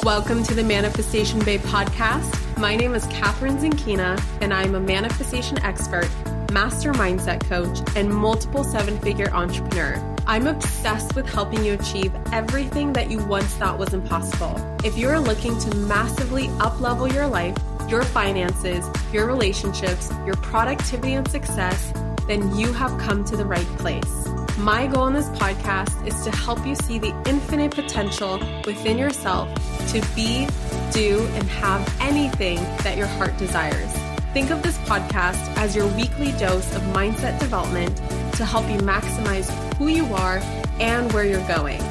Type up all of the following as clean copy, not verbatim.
Welcome to the Manifestation Babe podcast. My name is Catherine Zinkina, and I'm a manifestation expert, master mindset coach, and multiple seven-figure entrepreneur. I'm obsessed with helping you achieve everything that you once thought was impossible. If you're looking to massively up-level your life, your finances, your relationships, your productivity and success, then you have come to the right place. My goal in this podcast is to help you see the infinite potential within yourself to be, do, and have anything that your heart desires. Think of this podcast as your weekly dose of mindset development to help you maximize who you are and where you're going.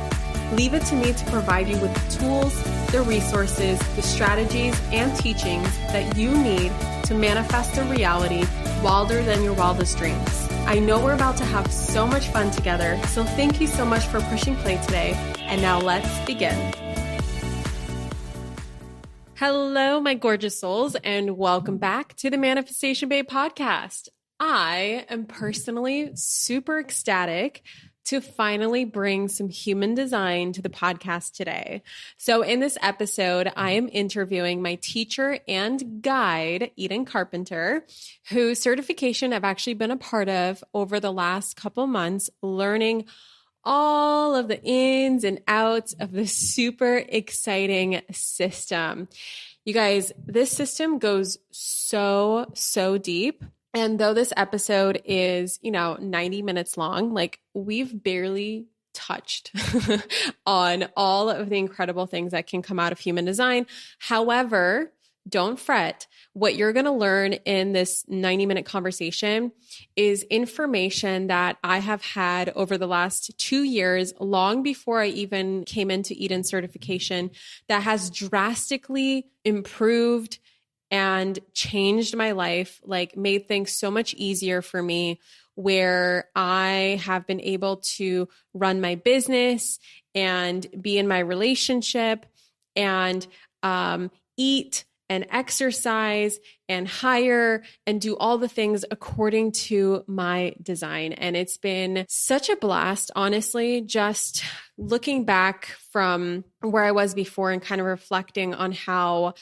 Leave it to me to provide you with the tools, the resources, the strategies, and teachings that you need to manifest a reality wilder than your wildest dreams. I know we're about to have so much fun together, so thank you so much for pushing play today. And now let's begin. Hello, my gorgeous souls, and welcome back to the Manifestation Babe podcast. I am personally super ecstatic to finally bring some human design to the podcast today. So in this episode, I am interviewing my teacher and guide, Eden Carpenter, whose certification I've actually been a part of over the last couple months, learning all of the ins and outs of this super exciting system. You guys, this system goes so deep. And though this episode is, 90 minutes long, we've barely touched on all of the incredible things that can come out of human design. However, don't fret. What you're going to learn in this 90-minute conversation is information that I have had over the last 2 years, long before I even came into Eden certification, that has drastically improved and changed my life, made things so much easier for me, where I have been able to run my business and be in my relationship and eat and exercise and hire and do all the things according to my design. And it's been such a blast, honestly, just looking back from where I was before and kind of reflecting on how,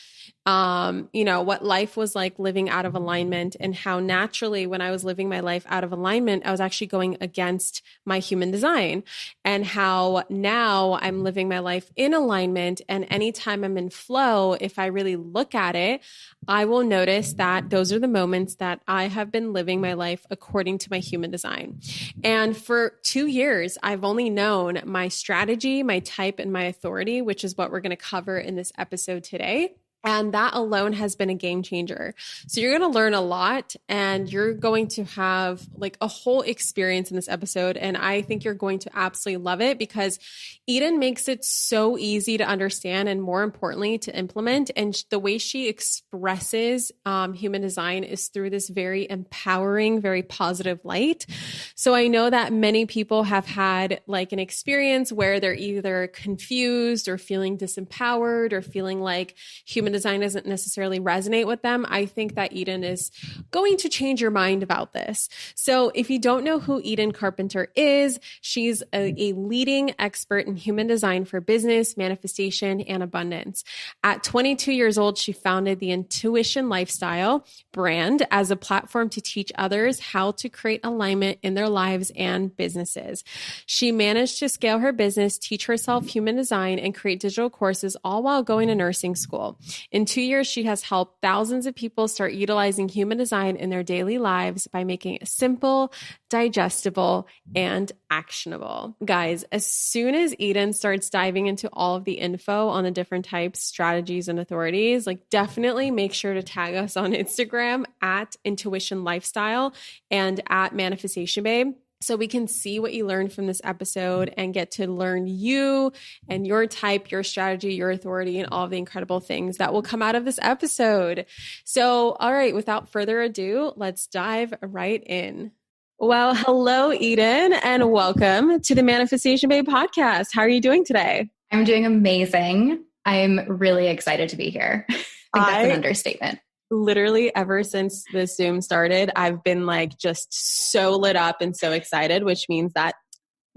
what life was like living out of alignment, and how naturally when I was living my life out of alignment, I was actually going against my human design, and how now I'm living my life in alignment. And anytime I'm in flow, if I really look at it, I will notice that those are the moments that I have been living my life according to my human design. And for 2 years, I've only known my strategy, my type, and my authority, which is what we're going to cover in this episode today. And that alone has been a game changer. So you're going to learn a lot, and you're going to have a whole experience in this episode. And I think you're going to absolutely love it, because Eden makes it so easy to understand and, more importantly, to implement. And the way she expresses human design is through this very empowering, very positive light. So I know that many people have had an experience where they're either confused or feeling disempowered or feeling like human design doesn't necessarily resonate with them. I think that Eden is going to change your mind about this. So if you don't know who Eden Carpenter is, she's a leading expert in human design for business, manifestation, and abundance. At 22 years old, she founded the Intuition Lifestyle brand as a platform to teach others how to create alignment in their lives and businesses. She managed to scale her business, teach herself human design, and create digital courses, all while going to nursing school. In 2 years, she has helped thousands of people start utilizing human design in their daily lives by making it simple, digestible, and actionable. Guys, as soon as Eden starts diving into all of the info on the different types, strategies, and authorities, definitely make sure to tag us on Instagram at Intuition Lifestyle and at Manifestation Babe, so we can see what you learned from this episode and get to learn you and your type, your strategy, your authority, and all of the incredible things that will come out of this episode. So, all right, without further ado, let's dive right in. Well, hello, Eden, and welcome to the Manifestation Babe podcast. How are you doing today? I'm doing amazing. I'm really excited to be here. I think that's an understatement. Literally ever since the Zoom started, I've been just so lit up and so excited, which means that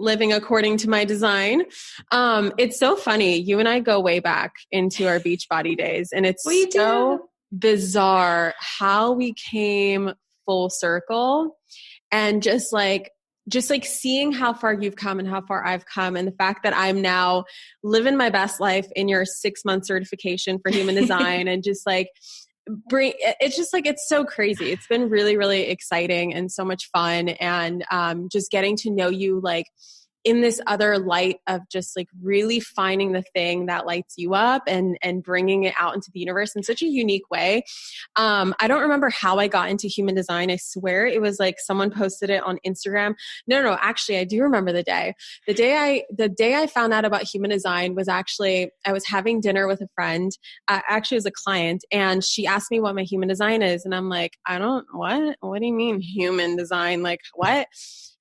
living according to my design. It's so funny. You and I go way back into our Beachbody days, and it's so bizarre how we came full circle, and just like seeing how far you've come and how far I've come, and the fact that I'm now living my best life in your 6-month certification for human design and just like it's so crazy. It's been really, really exciting and so much fun. And just getting to know you like in this other light of just like really finding the thing that lights you up and bringing it out into the universe in such a unique way. I don't remember how I got into human design. I swear it was like someone posted it on Instagram. No, actually I do remember the day. The day I found out about human design was actually, I was having dinner with a friend, actually as a client, and she asked me what my human design is. And I'm like, what do you mean human design? Like what?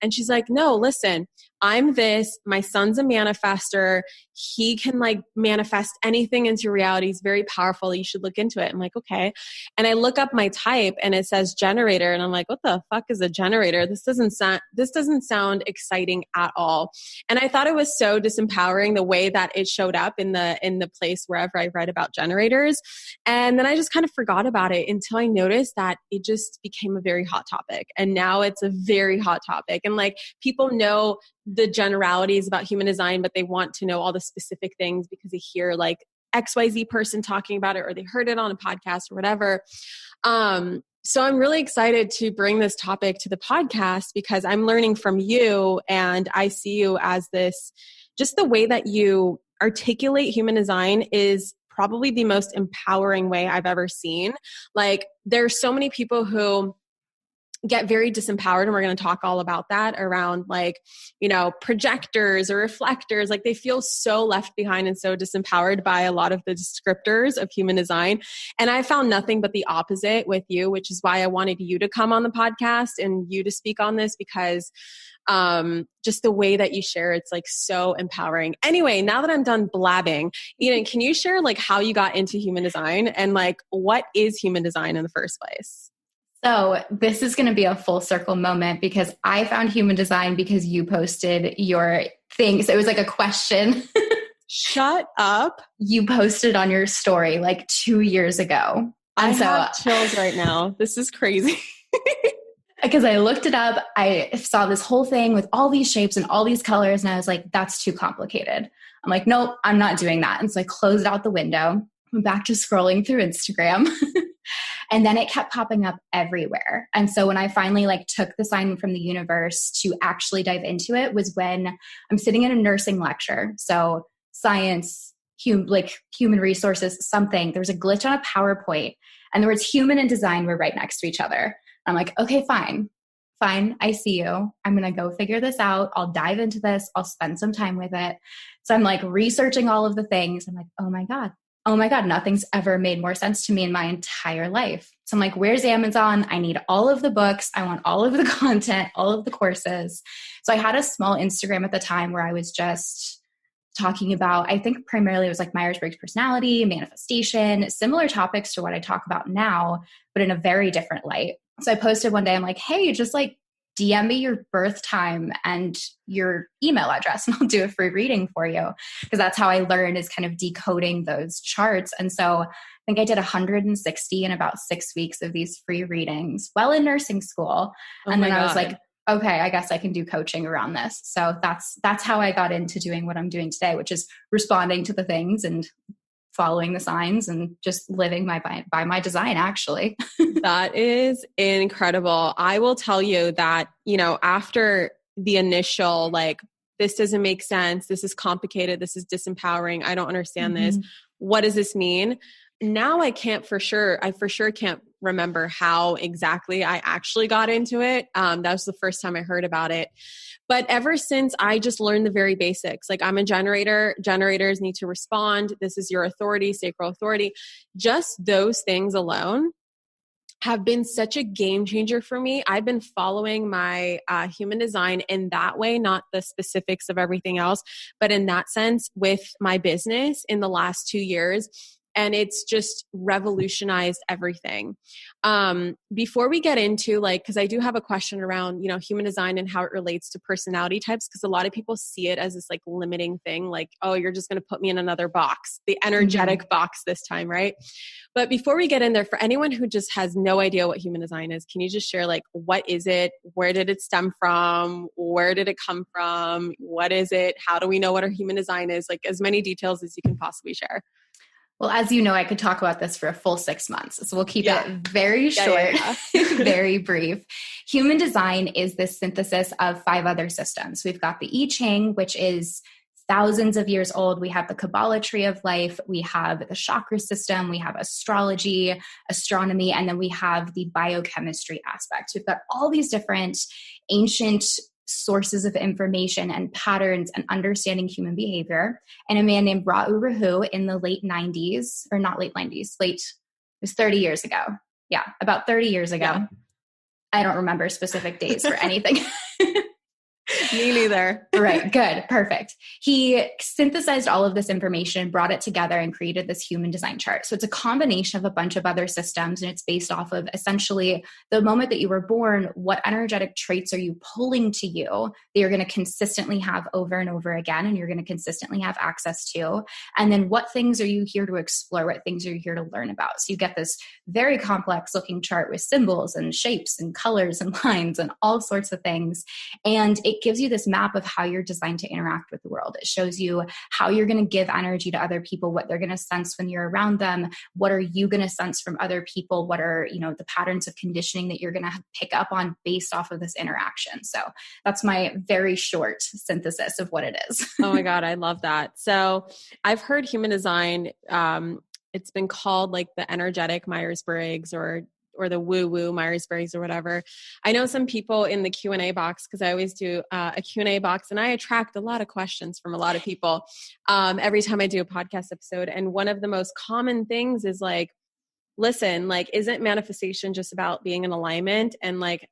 And she's like, no, listen, I'm this, my son's a manifestor. He can like manifest anything into reality. He's very powerful. You should look into it. I'm like, okay. And I look up my type and it says generator. And I'm like, what the fuck is a generator? This doesn't sound exciting at all. And I thought it was so disempowering the way that it showed up in the place wherever I read about generators. And then I just kind of forgot about it until I noticed that it just became a very hot topic. And now it's a very hot topic. And like people know the generalities about human design, but they want to know all the specific things because they hear like XYZ person talking about it, or they heard it on a podcast or whatever. So I'm really excited to bring this topic to the podcast because I'm learning from you, and I see you as this, just the way that you articulate human design is probably the most empowering way I've ever seen. Like there's so many people who get very disempowered, and we're going to talk all about that around like, projectors or reflectors. Like they feel so left behind and so disempowered by a lot of the descriptors of human design. And I found nothing but the opposite with you, which is why I wanted you to come on the podcast and you to speak on this, because just the way that you share, it's like so empowering. Anyway, now that I'm done blabbing, Eden, can you share like how you got into human design and like what is human design in the first place? So this is going to be a full circle moment because I found human design because you posted your thing. So it was like a question. Shut up. You posted on your story like 2 years ago. I have chills right now. This is crazy. Because I looked it up. I saw this whole thing with all these shapes and all these colors. And I was like, that's too complicated. I'm like, nope, I'm not doing that. And so I closed out the window, went back to scrolling through Instagram. And then it kept popping up everywhere. And so when I finally like took the sign from the universe to actually dive into it was when I'm sitting in a nursing lecture. So science, human resources, something. There was a glitch on a PowerPoint and the words human and design were right next to each other. I'm like, okay, fine. I see you. I'm going to go figure this out. I'll dive into this. I'll spend some time with it. So I'm like researching all of the things. I'm like, oh my God, nothing's ever made more sense to me in my entire life. So I'm like, where's Amazon? I need all of the books. I want all of the content, all of the courses. So I had a small Instagram at the time where I was just talking about, I think primarily it was like Myers-Briggs personality, manifestation, similar topics to what I talk about now, but in a very different light. So I posted one day, I'm like, hey, just like DM me your birth time and your email address and I'll do a free reading for you. Because that's how I learned, is kind of decoding those charts. And so I think I did 160 in about 6 weeks of these free readings while in nursing school. And then I was like, okay, I guess I can do coaching around this. So that's how I got into doing what I'm doing today, which is responding to the things and following the signs and just living by my design, actually. That is incredible. I will tell you that, after the initial, like, this doesn't make sense, this is complicated, this is disempowering, I don't understand this, what does this mean? Now I for sure can't remember how exactly I actually got into it. That was the first time I heard about it. But ever since, I just learned the very basics. Like, I'm a generator. Generators need to respond. This is your authority, sacral authority. Just those things alone have been such a game changer for me. I've been following my human design in that way, not the specifics of everything else, but in that sense with my business in the last 2 years. and it's just revolutionized everything. Before we get into like, cause I do have a question around, human design and how it relates to personality types. Cause a lot of people see it as this like limiting thing, like, oh, you're just going to put me in another box, the energetic box this time. Right. But before we get in there, for anyone who just has no idea what human design is, can you just share like, what is it? Where did it stem from? Where did it come from? What is it? How do we know what our human design is? Like as many details as you can possibly share. Well, as you know, I could talk about this for a full 6 months. So we'll keep it very short, very brief. Human design is this synthesis of 5 other systems. We've got the I Ching, which is thousands of years old. We have the Kabbalah tree of life. We have the chakra system. We have astrology, astronomy, and then we have the biochemistry aspect. We've got all these different ancient sources of information and patterns and understanding human behavior. And a man named Ra Uru Hu in the late 90s, or not late 90s, it was 30 years ago. Yeah, about 30 years ago. Yeah. I don't remember specific days for anything. Me neither. Right. Good. Perfect. He synthesized all of this information, brought it together, and created this human design chart. So it's a combination of a bunch of other systems, and it's based off of essentially the moment that you were born, what energetic traits are you pulling to you that you're going to consistently have over and over again, and you're going to consistently have access to. And then what things are you here to explore? What things are you here to learn about? So you get this very complex looking chart with symbols and shapes and colors and lines and all sorts of things. And it gives you this map of how you're designed to interact with the world. It shows you how you're going to give energy to other people, what they're going to sense when you're around them. What are you going to sense from other people? What are, the patterns of conditioning that you're going to pick up on based off of this interaction? So that's my very short synthesis of what it is. Oh my God. I love that. So I've heard human design, it's been called like the energetic Myers-Briggs or the woo-woo Myers-Briggs or whatever. I know some people in the Q&A box, because I always do a Q&A box, and I attract a lot of questions from a lot of people every time I do a podcast episode. And one of the most common things is like, listen, like, isn't manifestation just about being in alignment? And like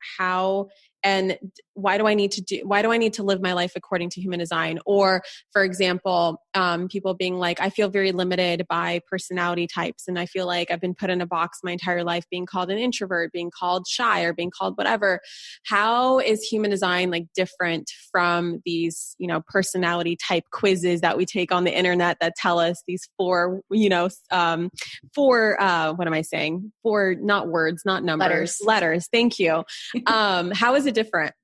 why do I need to live my life according to human design? Or for example, people being like, I feel very limited by personality types. And I feel like I've been put in a box my entire life, being called an introvert, being called shy, or being called whatever. How is human design like different from these, personality type quizzes that we take on the internet that tell us these 4, what am I saying? 4, not words, not numbers, letters. Thank you. How is it different?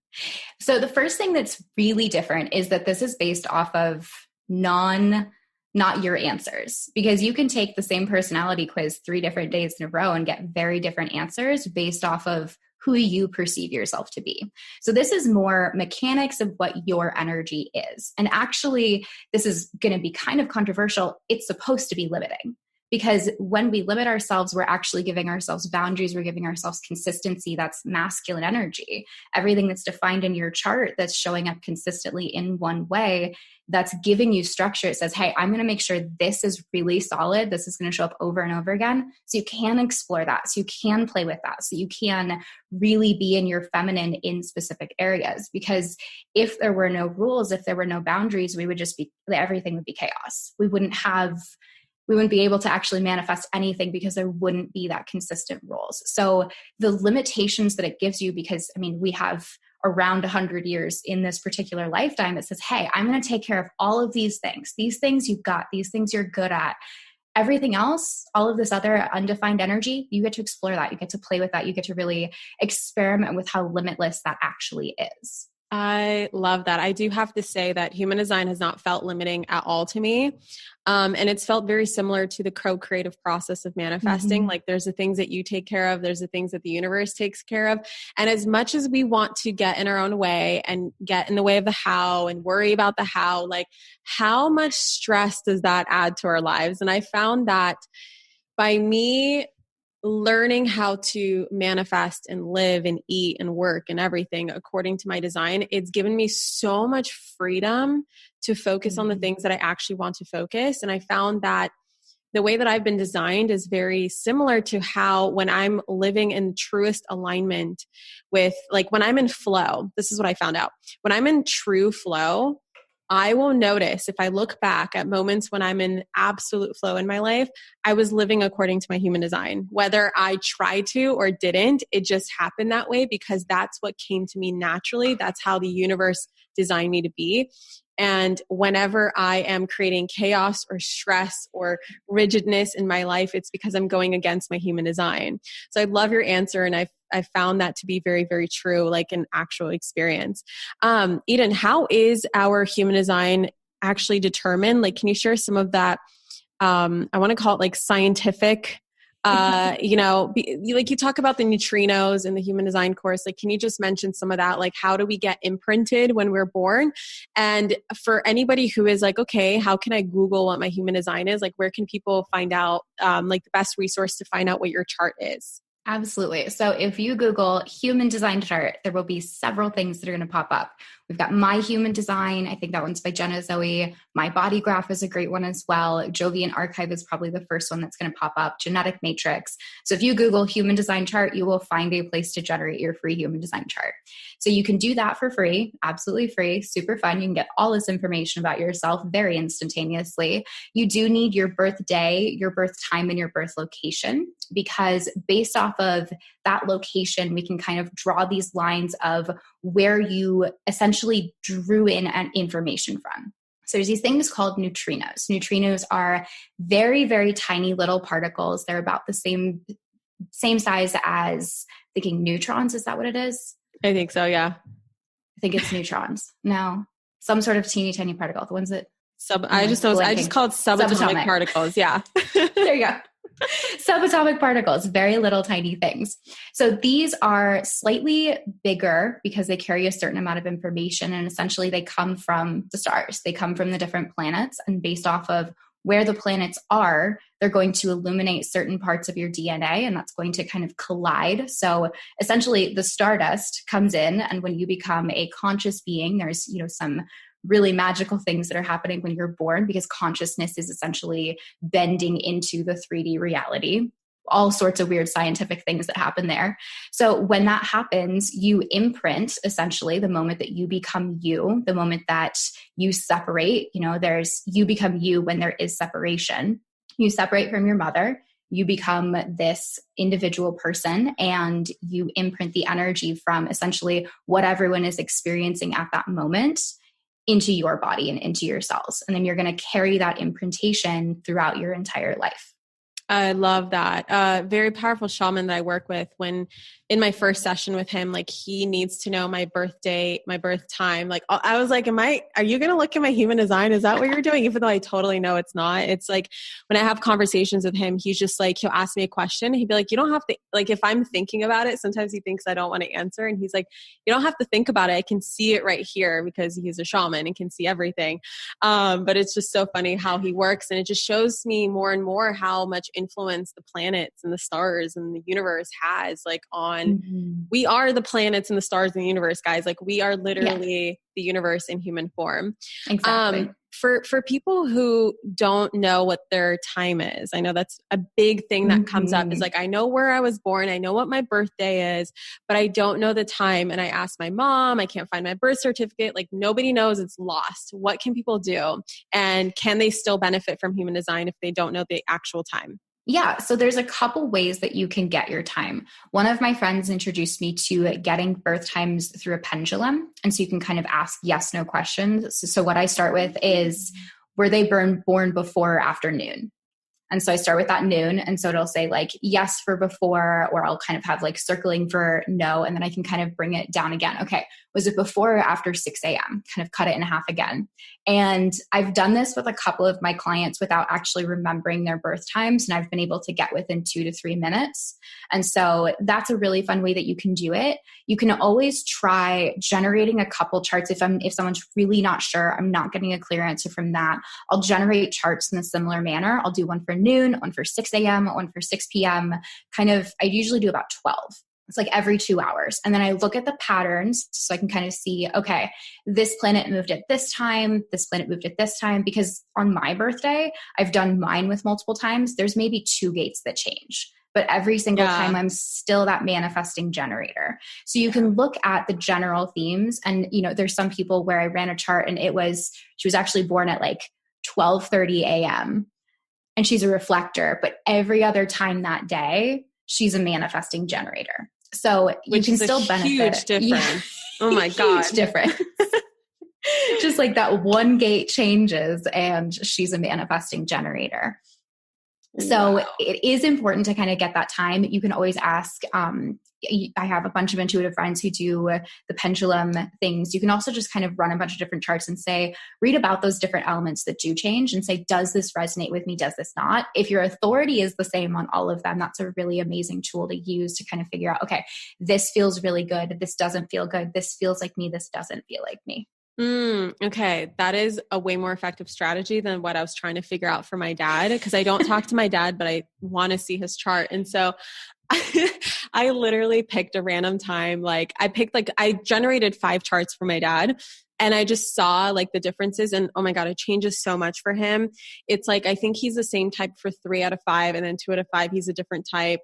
So the first thing that's really different is that this is based off of not your answers, because you can take the same personality quiz 3 different days in a row and get very different answers based off of who you perceive yourself to be. So this is more mechanics of what your energy is. And actually, this is going to be kind of controversial. It's supposed to be limiting. Because when we limit ourselves, we're actually giving ourselves boundaries. We're giving ourselves consistency. That's masculine energy. Everything that's defined in your chart that's showing up consistently in one way, that's giving you structure. It says, hey, I'm going to make sure this is really solid. This is going to show up over and over again. So you can explore that. So you can play with that. So you can really be in your feminine in specific areas. Because if there were no rules, if there were no boundaries, everything would be chaos. We wouldn't be able to actually manifest anything because there wouldn't be that consistent rules. So the limitations that it gives you, because we have around 100 years in this particular lifetime, it says, hey, I'm going to take care of all of these things. These things you've got, these things you're good at. Everything else, all of this other undefined energy, you get to explore that. You get to play with that. You get to really experiment with how limitless that actually is. I love that. I do have to say that human design has not felt limiting at all to me. And it's felt very similar to the co-creative process of manifesting. Mm-hmm. Like there's the things that you take care of. There's the things that the universe takes care of. And as much as we want to get in our own way and get in the way of the how and worry about the how, like how much stress does that add to our lives? And I found that by me learning how to manifest and live and eat and work and everything according to my design, it's given me so much freedom to focus on the things that I actually want to focus. And I found that the way that I've been designed is very similar to how when I'm living in truest alignment with, like when I'm in flow, this is what I found out. When I'm in true flow, I will notice if I look back at moments when I'm in absolute flow in my life, I was living according to my human design. Whether I tried to or didn't, it just happened that way because that's what came to me naturally. That's how the universe designed me to be. And whenever I am creating chaos or stress or rigidness in my life, it's because I'm going against my human design. So I love your answer. And I found that to be very, very true, like an actual experience. Eden, how is our human design actually determined? Like, can you share some of that? I want to call it like scientific, like you talk about the neutrinos in the human design course. Like, can you just mention some of that? Like, how do we get imprinted when we're born? And for anybody who is like, okay, how can I Google what my human design is? Like, where can people find out, like the best resource to find out what your chart is? Absolutely. So if you Google human design chart, there will be several things that are going to pop up. We've got My Human Design. I think that one's by Jenna Zoe. My Body Graph is a great one as well. Jovian Archive is probably the first one that's going to pop up. Genetic Matrix. So if you Google human design chart, you will find a place to generate your free human design chart. So you can do that for free, absolutely free, super fun. You can get all this information about yourself very instantaneously. You do need your birth day, your birth time, and your birth location, because based off of that location, we can kind of draw these lines of where you essentially drew in information from. So there's these things called neutrinos. Neutrinos are very, very tiny little particles. They're about the same size as, thinking neutrons. Is that what it is? I think so. Yeah. I think it's neutrons. No, some sort of teeny tiny particle. The ones that I just call it subatomic particles. Yeah. There you go. Subatomic particles, very little tiny things. So these are slightly bigger because they carry a certain amount of information, and essentially they come from the stars. They come from the different planets, and based off of where the planets are, they're going to illuminate certain parts of your DNA, and that's going to kind of collide. So essentially the stardust comes in, and when you become a conscious being, there's, some really magical things that are happening when you're born, because consciousness is essentially bending into the 3D reality. All sorts of weird scientific things that happen there. So when that happens, you imprint essentially the moment that you become you, the moment that you separate. You become you when there is separation. You separate from your mother. You become this individual person, and you imprint the energy from essentially what everyone is experiencing at that moment into your body and into your cells. And then you're going to carry that imprintation throughout your entire life. I love that. Very powerful shaman that I work with. When in my first session with him, like, he needs to know my birthday, my birth time. Like, I was like, are you going to look at my human design? Is that what you're doing? Even though I totally know it's not. It's like, when I have conversations with him, he's just like, he'll ask me a question. He'd be like, you don't have to, like, if I'm thinking about it, sometimes he thinks I don't want to answer. And he's like, you don't have to think about it. I can see it right here, because he's a shaman and can see everything. But it's just so funny how he works. And it just shows me more and more how much influence the planets and the stars and the universe has, like, on, we are the planets and the stars in the universe, guys. Like, we are literally the universe in human form. Exactly. For people who don't know what their time is, I know that's a big thing that comes up, is like, I know where I was born, I know what my birthday is, but I don't know the time. And I asked my mom, I can't find my birth certificate. Like, nobody knows, it's lost. What can people do? And can they still benefit from human design if they don't know the actual time? Yeah. So there's a couple ways that you can get your time. One of my friends introduced me to getting birth times through a pendulum. And so you can kind of ask yes, no questions. So what I start with is, were they born before or after noon? And so I start with that noon. And so it'll say like yes for before, or I'll kind of have like circling for no. And then I can kind of bring it down again. Okay. Was it before or after 6 a.m.? Kind of cut it in half again. And I've done this with a couple of my clients without actually remembering their birth times. And I've been able to get within 2 to 3 minutes. And so that's a really fun way that you can do it. You can always try generating a couple charts. If someone's really not sure, I'm not getting a clear answer from that, I'll generate charts in a similar manner. I'll do one for noon, one for 6 a.m., one for 6 p.m. I usually do about 12. It's like every 2 hours. And then I look at the patterns so I can kind of see, okay, this planet moved at this time, this planet moved at this time, because on my birthday, I've done mine with multiple times. There's maybe 2 gates that change. but every single time I'm still that manifesting generator. So you can look at the general themes, and, you know, there's some people where I ran a chart and she was actually born at like 12:30 a.m. and she's a reflector, but every other time that day, she's a manifesting generator. So you can still benefit. Huge difference. Yeah. Oh my God. Huge difference. Just like that one gate changes and she's a manifesting generator. So it is important to kind of get that time. You can always ask. I have a bunch of intuitive friends who do the pendulum things. You can also just kind of run a bunch of different charts and say, read about those different elements that do change and say, does this resonate with me? Does this not? If your authority is the same on all of them, that's a really amazing tool to use to kind of figure out, okay, this feels really good. This doesn't feel good. This feels like me. This doesn't feel like me. Okay. That is a way more effective strategy than what I was trying to figure out for my dad, because I don't talk to my dad, but I want to see his chart. And so I literally picked a random time. Like I generated 5 charts for my dad, and I just saw like the differences, and oh my God, it changes so much for him. It's like, I think he's the same type for 3 out of 5. And then 2 out of 5, he's a different type,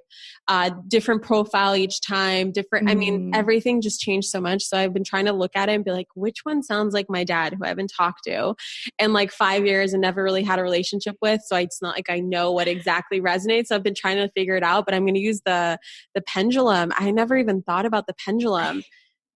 different profile each time, different. I mean, everything just changed so much. So I've been trying to look at it and be like, which one sounds like my dad, who I haven't talked to in like 5 years and never really had a relationship with. So it's not like I know what exactly resonates. So I've been trying to figure it out, but I'm going to use the pendulum. I never even thought about the pendulum.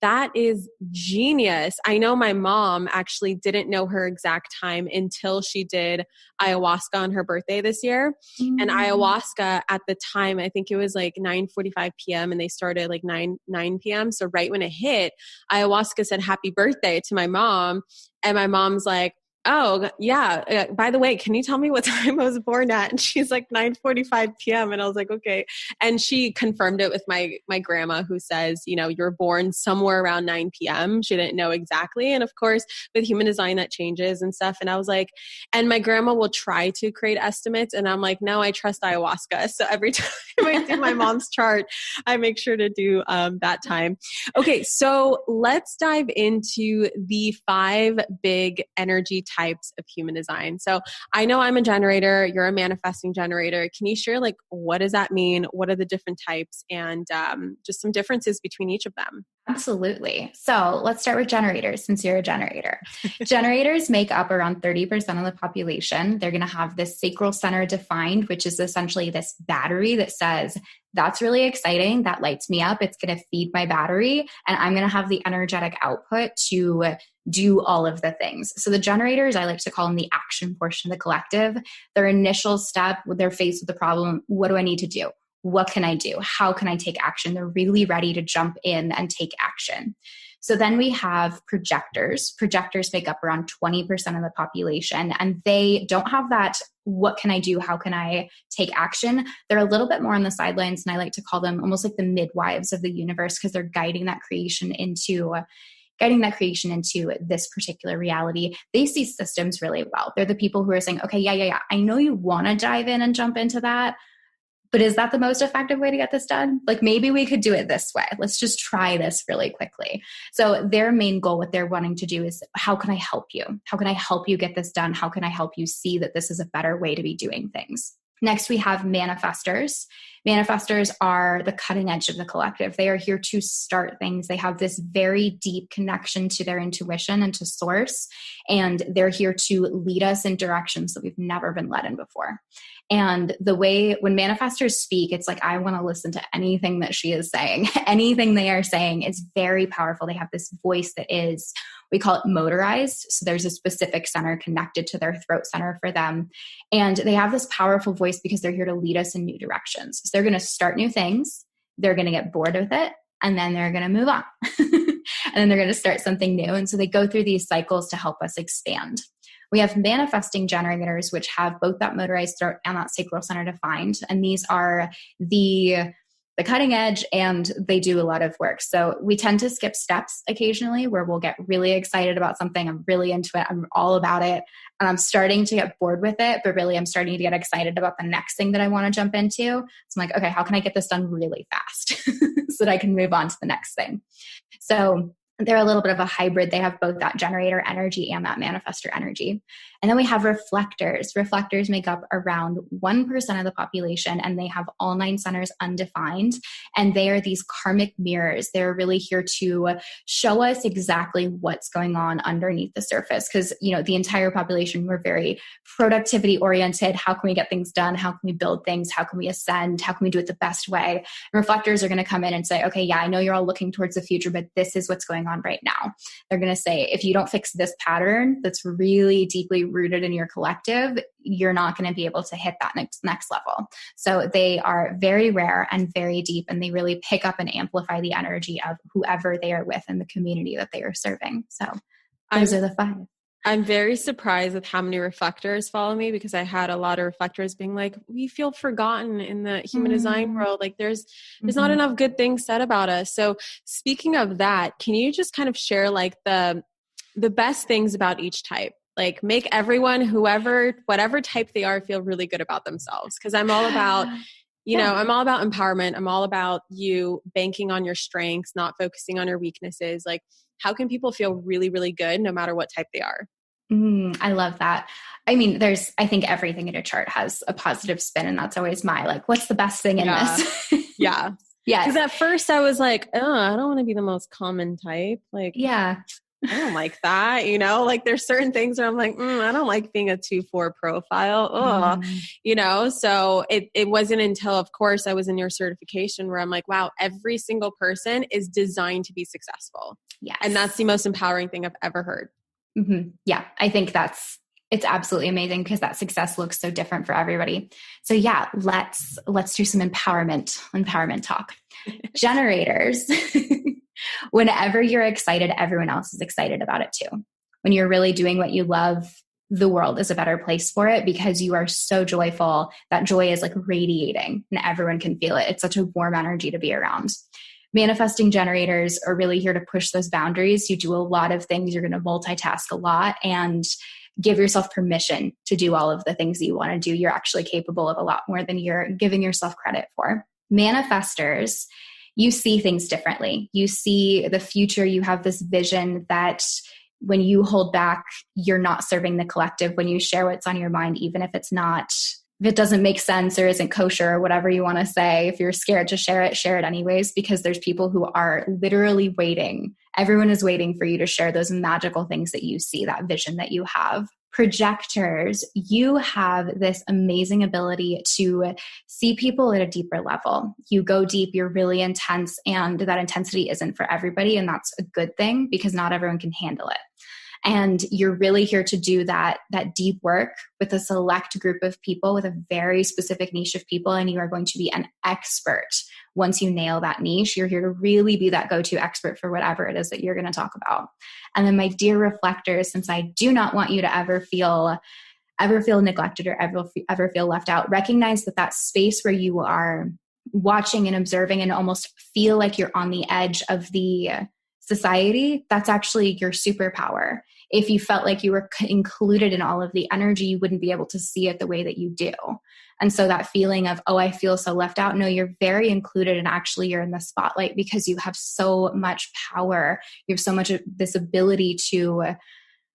That is genius. I know my mom actually didn't know her exact time until she did ayahuasca on her birthday this year. And ayahuasca at the time, I think it was like 9:45 p.m. and they started like 9 p.m. So right when it hit, ayahuasca said happy birthday to my mom. And my mom's like, oh yeah, by the way, can you tell me what time I was born at? And she's like 9:45 p.m. And I was like, okay. And she confirmed it with my grandma, who says, you know, you're born somewhere around 9 p.m. She didn't know exactly. And of course, with human design, that changes and stuff. And I was like, and my grandma will try to create estimates. And I'm like, no, I trust ayahuasca. So every time I do my mom's chart, I make sure to do that time. Okay. So let's dive into the 5 big energy types of human design. So I know I'm a generator, you're a manifesting generator. Can you share like, what does that mean? What are the different types, and just some differences between each of them? Absolutely. So let's start with generators, since you're a generator. Generators make up around 30% of the population. They're going to have this sacral center defined, which is essentially this battery that says, that's really exciting. That lights me up. It's going to feed my battery, and I'm going to have the energetic output to do all of the things. So the generators, I like to call them the action portion of the collective. Their initial step, when they're faced with the problem, what do I need to do? What can I do? How can I take action? They're really ready to jump in and take action. So then we have projectors. Projectors make up around 20% of the population, and they don't have that, what can I do? How can I take action? They're a little bit more on the sidelines, and I like to call them almost like the midwives of the universe, because they're guiding that creation into this particular reality. They see systems really well. They're the people who are saying, okay, yeah. I know you want to dive in and jump into that, but is that the most effective way to get this done? Like, maybe we could do it this way. Let's just try this really quickly. So their main goal, what they're wanting to do is, how can I help you? How can I help you get this done? How can I help you see that this is a better way to be doing things? Next, we have manifestors. Manifestors are the cutting edge of the collective. They are here to start things. They have this very deep connection to their intuition and to source, and they're here to lead us in directions that we've never been led in before. And the way when manifestors speak, it's like, I want to listen to anything that she is saying. Anything they are saying is very powerful. They have this voice that is, we call it motorized. So there's a specific center connected to their throat center for them. And they have this powerful voice because they're here to lead us in new directions. So they're going to start new things. They're going to get bored with it. And then they're going to move on. And then they're going to start something new. And so they go through these cycles to help us expand. We have manifesting generators, which have both that motorized throat and that sacral center defined. And these are the cutting edge, and they do a lot of work. So we tend to skip steps occasionally, where we'll get really excited about something. I'm really into it. I'm all about it. And I'm starting to get bored with it, but really I'm starting to get excited about the next thing that I want to jump into. So I'm like, okay, how can I get this done really fast so that I can move on to the next thing? So They're a little bit of a hybrid. They have both that generator energy and that manifestor energy. And then we have reflectors. Reflectors make up around 1% of the population, and they have all 9 centers undefined. And they are these karmic mirrors. They're really here to show us exactly what's going on underneath the surface. Because, the entire population, we're very productivity oriented. How can we get things done? How can we build things? How can we ascend? How can we do it the best way? And reflectors are going to come in and say, okay, yeah, I know you're all looking towards the future, but this is what's going on right now. They're going to say, if you don't fix this pattern that's really deeply rooted in your collective, you're not going to be able to hit that next level. So they are very rare and very deep, and they really pick up and amplify the energy of whoever they are with in the community that they are serving. So those are the 5. I'm very surprised with how many reflectors follow me, because I had a lot of reflectors being like, we feel forgotten in the human design world. Like there's not enough good things said about us. So speaking of that, can you just kind of share like the best things about each type? Like make everyone, whatever type they are, feel really good about themselves. Cause I'm all about, I'm all about empowerment. I'm all about you banking on your strengths, not focusing on your weaknesses. Like how can people feel really, really good no matter what type they are? I love that. I mean, I think everything in a chart has a positive spin, and that's always what's the best thing in this? Yeah. Yeah. Because at first I was like, oh, I don't want to be the most common type. Like, yeah. I don't like that, like there's certain things where I'm like, I don't like being a 2-4 profile. So it wasn't until, of course, I was in your certification where I'm like, wow, every single person is designed to be successful. Yes. And that's the most empowering thing I've ever heard. Mm-hmm. Yeah. I think it's absolutely amazing, because that success looks so different for everybody. So yeah, let's do some empowerment talk. Generators. Whenever you're excited, everyone else is excited about it too. When you're really doing what you love, the world is a better place for it, because you are so joyful. That joy is like radiating and everyone can feel it. It's such a warm energy to be around. Manifesting generators are really here to push those boundaries. You do a lot of things. You're going to multitask a lot and give yourself permission to do all of the things that you want to do. You're actually capable of a lot more than you're giving yourself credit for. Manifestors, you see things differently. You see the future. You have this vision that when you hold back, you're not serving the collective. When you share what's on your mind, even if it doesn't make sense or isn't kosher or whatever you want to say, if you're scared to share it anyways, because there's people who are literally waiting. Everyone is waiting for you to share those magical things that you see, that vision that you have. Projectors, you have this amazing ability to see people at a deeper level. You go deep, you're really intense, and that intensity isn't for everybody. And that's a good thing, because not everyone can handle it. And you're really here to do that deep work with a select group of people, with a very specific niche of people. And you are going to be an expert. Once you nail that niche, you're here to really be that go-to expert for whatever it is that you're going to talk about. And then my dear reflectors, since I do not want you to ever feel neglected or ever feel left out, recognize that space where you are watching and observing and almost feel like you're on the edge of the society, that's actually your superpower. If you felt like you were included in all of the energy, you wouldn't be able to see it the way that you do. And so that feeling of, oh, I feel so left out. No, you're very included, and actually you're in the spotlight because you have so much power. You have so much of this ability to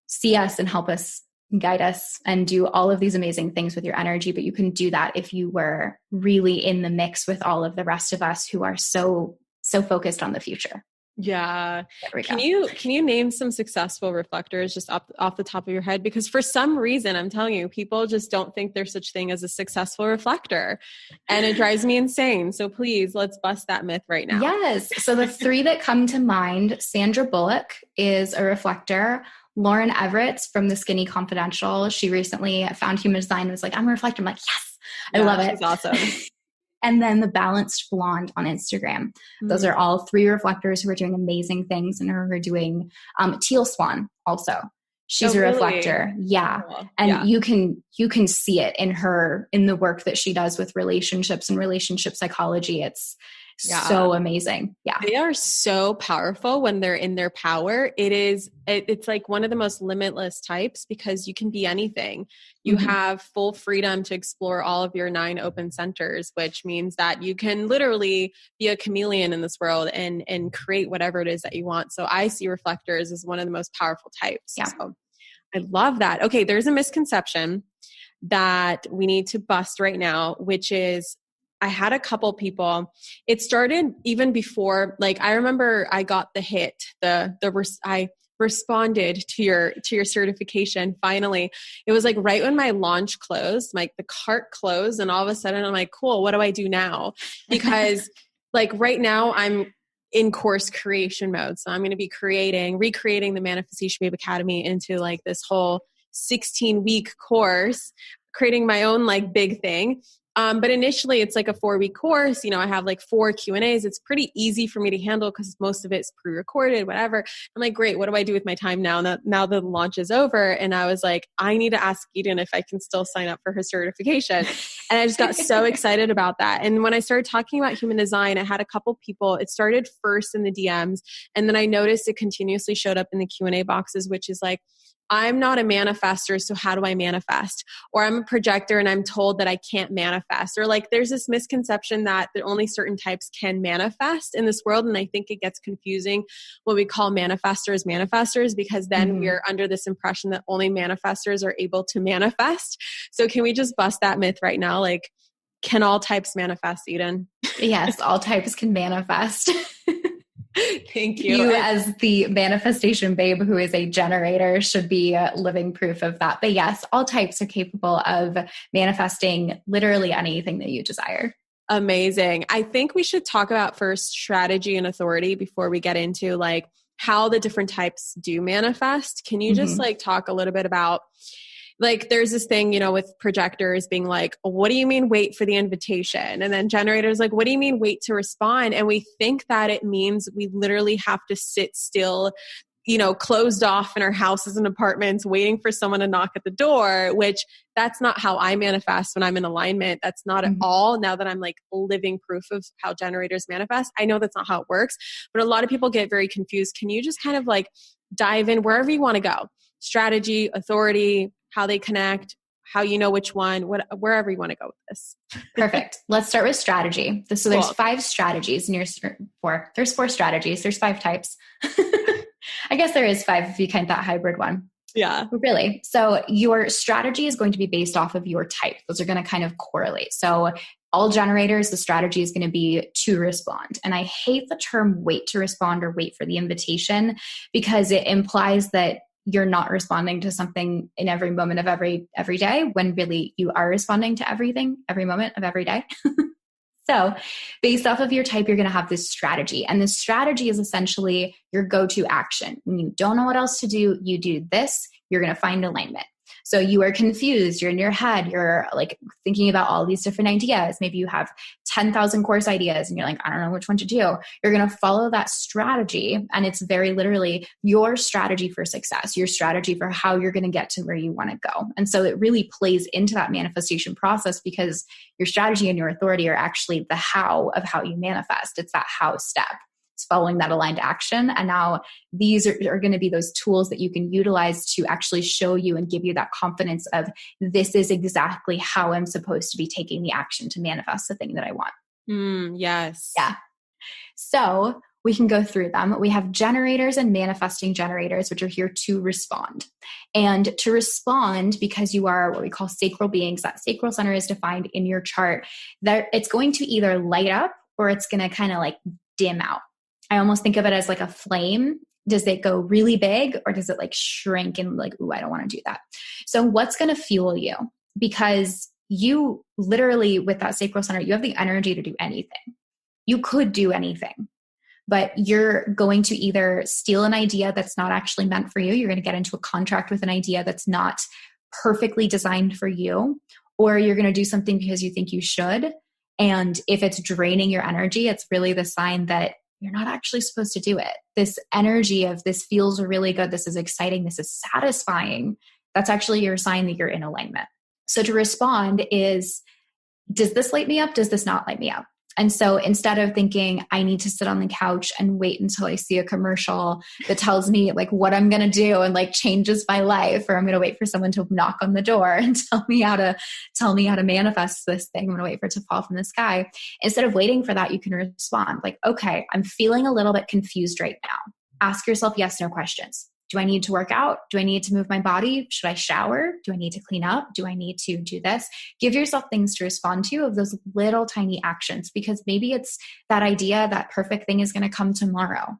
see us and help us, guide us, and do all of these amazing things with your energy. But you can do that if you were really in the mix with all of the rest of us who are so focused on the future. Yeah. Can you name some successful reflectors just off the top of your head? Because for some reason, I'm telling you, people just don't think there's such thing as a successful reflector, and it drives me insane. So please, let's bust that myth right now. Yes. So the 3 that come to mind: Sandra Bullock is a reflector. Lauren Everett from the Skinny Confidential. She recently found human design and was like, I'm a reflector. I'm like, yes, I love it. She's awesome. And then the Balanced Blonde on Instagram. Those are all 3 reflectors who are doing amazing things and who are doing Teal Swan also. She's a reflector. Really? Yeah. Cool. And you can see it in the work that she does with relationships and relationship psychology. It's So amazing. Yeah. They are so powerful when they're in their power. It's like one of the most limitless types because you can be anything. You have full freedom to explore all of your 9 open centers, which means that you can literally be a chameleon in this world and create whatever it is that you want. So I see reflectors as one of the most powerful types. Yeah. So I love that. Okay. There's a misconception that we need to bust right now, which is I had a couple people, it started even before, like, I remember I got the hit, I responded to your certification. Finally, it was like right when my launch closed, like the cart closed, and all of a sudden I'm like, cool, what do I do now? Because like right now I'm in course creation mode. So I'm going to be recreating the Manifestation Babe Academy into like this whole 16-week course, creating my own like big thing. But initially it's like a 4-week course. You know, I have like 4 Q&As. It's pretty easy for me to handle because most of it's pre-recorded, whatever. I'm like, great. What do I do with my time now the launch is over? And I was like, I need to ask Eden if I can still sign up for her certification. And I just got so excited about that. And when I started talking about human design, I had a couple people, it started first in the DMs. And then I noticed it continuously showed up in the Q&A boxes, which is like, I'm not a manifestor, so how do I manifest? Or I'm a projector and I'm told that I can't manifest. Or like there's this misconception that only certain types can manifest in this world. And I think it gets confusing when we call manifestors because then we're under this impression that only manifestors are able to manifest. So can we just bust that myth right now? Like, can all types manifest, Eden? Yes, all types can manifest. Thank you. You as the manifestation babe who is a generator should be living proof of that. But yes, all types are capable of manifesting literally anything that you desire. Amazing. I think we should talk about first strategy and authority before we get into like how the different types do manifest. Can you just like talk a little bit about like, there's this thing, you know, with projectors being like, what do you mean wait for the invitation? And then generators like, what do you mean wait to respond? And we think that it means we literally have to sit still, you know, closed off in our houses and apartments, waiting for someone to knock at the door, which that's not how I manifest when I'm in alignment. That's not at all. Now that I'm like living proof of how generators manifest, I know that's not how it works, but a lot of people get very confused. Can you just kind of like dive in wherever you want to go? Strategy, authority, how they connect, how you know which one, wherever you want to go with this. Perfect. Let's start with strategy. So there's 5 strategies, and there's 4 strategies. There's 5 types. I guess there is 5 if you count that hybrid one. Yeah. Really. So your strategy is going to be based off of your type. Those are going to kind of correlate. So all generators, the strategy is going to be to respond. And I hate the term wait to respond or wait for the invitation because it implies that you're not responding to something in every moment of every day when really you are responding to everything, every moment of every day. So based off of your type, you're going to have this strategy. And this strategy is essentially your go-to action. When you don't know what else to do, you do this, you're going to find alignment. So you are confused, you're in your head, you're like thinking about all these different ideas. Maybe you have 10,000 course ideas and you're like, I don't know which one to do. You're going to follow that strategy. And it's very literally your strategy for success, your strategy for how you're going to get to where you want to go. And so it really plays into that manifestation process because your strategy and your authority are actually the how of how you manifest. It's that how step. Following that aligned action. And now these are going to be those tools that you can utilize to actually show you and give you that confidence of this is exactly how I'm supposed to be taking the action to manifest the thing that I want. Yes. Yeah. So we can go through them. We have generators and manifesting generators, which are here to respond. And to respond, because you are what we call sacral beings, that sacral center is defined in your chart, that it's going to either light up or it's going to kind of like dim out. I almost think of it as like a flame. Does it go really big or does it like shrink and like, ooh, I don't want to do that. So what's going to fuel you? Because you literally with that sacral center, you have the energy to do anything. You could do anything, but you're going to either steal an idea that's not actually meant for you. You're going to get into a contract with an idea that's not perfectly designed for you, or you're going to do something because you think you should. And if it's draining your energy, it's really the sign that you're not actually supposed to do it. This energy of this feels really good. This is exciting. This is satisfying. That's actually your sign that you're in alignment. So to respond is, does this light me up? Does this not light me up? And so instead of thinking I need to sit on the couch and wait until I see a commercial that tells me like what I'm going to do and like changes my life, or I'm going to wait for someone to knock on the door and tell me how to manifest this thing, I'm going to wait for it to fall from the sky. Instead of waiting for that, you can respond like, okay, I'm feeling a little bit confused right now. Ask yourself yes, no questions. Do I need to work out? Do I need to move my body? Should I shower? Do I need to clean up? Do I need to do this? Give yourself things to respond to of those little tiny actions, because maybe it's that idea, that perfect thing is going to come tomorrow.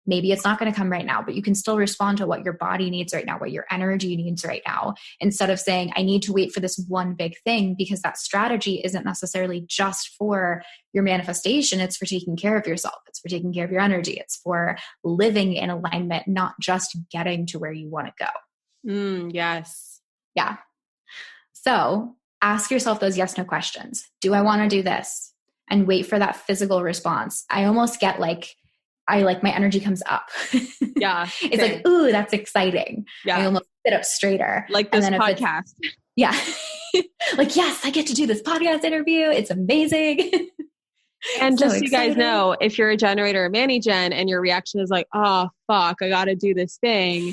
Maybe it's not going to come right now, but you can still respond to what your body needs right now, what your energy needs right now, instead of saying, I need to wait for this one big thing, because that strategy isn't necessarily just for your manifestation. It's for taking care of yourself. It's for taking care of your energy. It's for living in alignment, not just getting to where you want to go. Yes. Yeah. So ask yourself those yes, no questions. Do I want to do this? And wait for that physical response. I almost get like my energy comes up. Yeah. It's like, ooh, that's exciting. Yeah. I almost sit up straighter. Like this podcast. Yeah. Like, yes, I get to do this podcast interview. It's amazing. And just so you guys know, if you're a generator or mani-gen and your reaction is like, oh, fuck, I got to do this thing,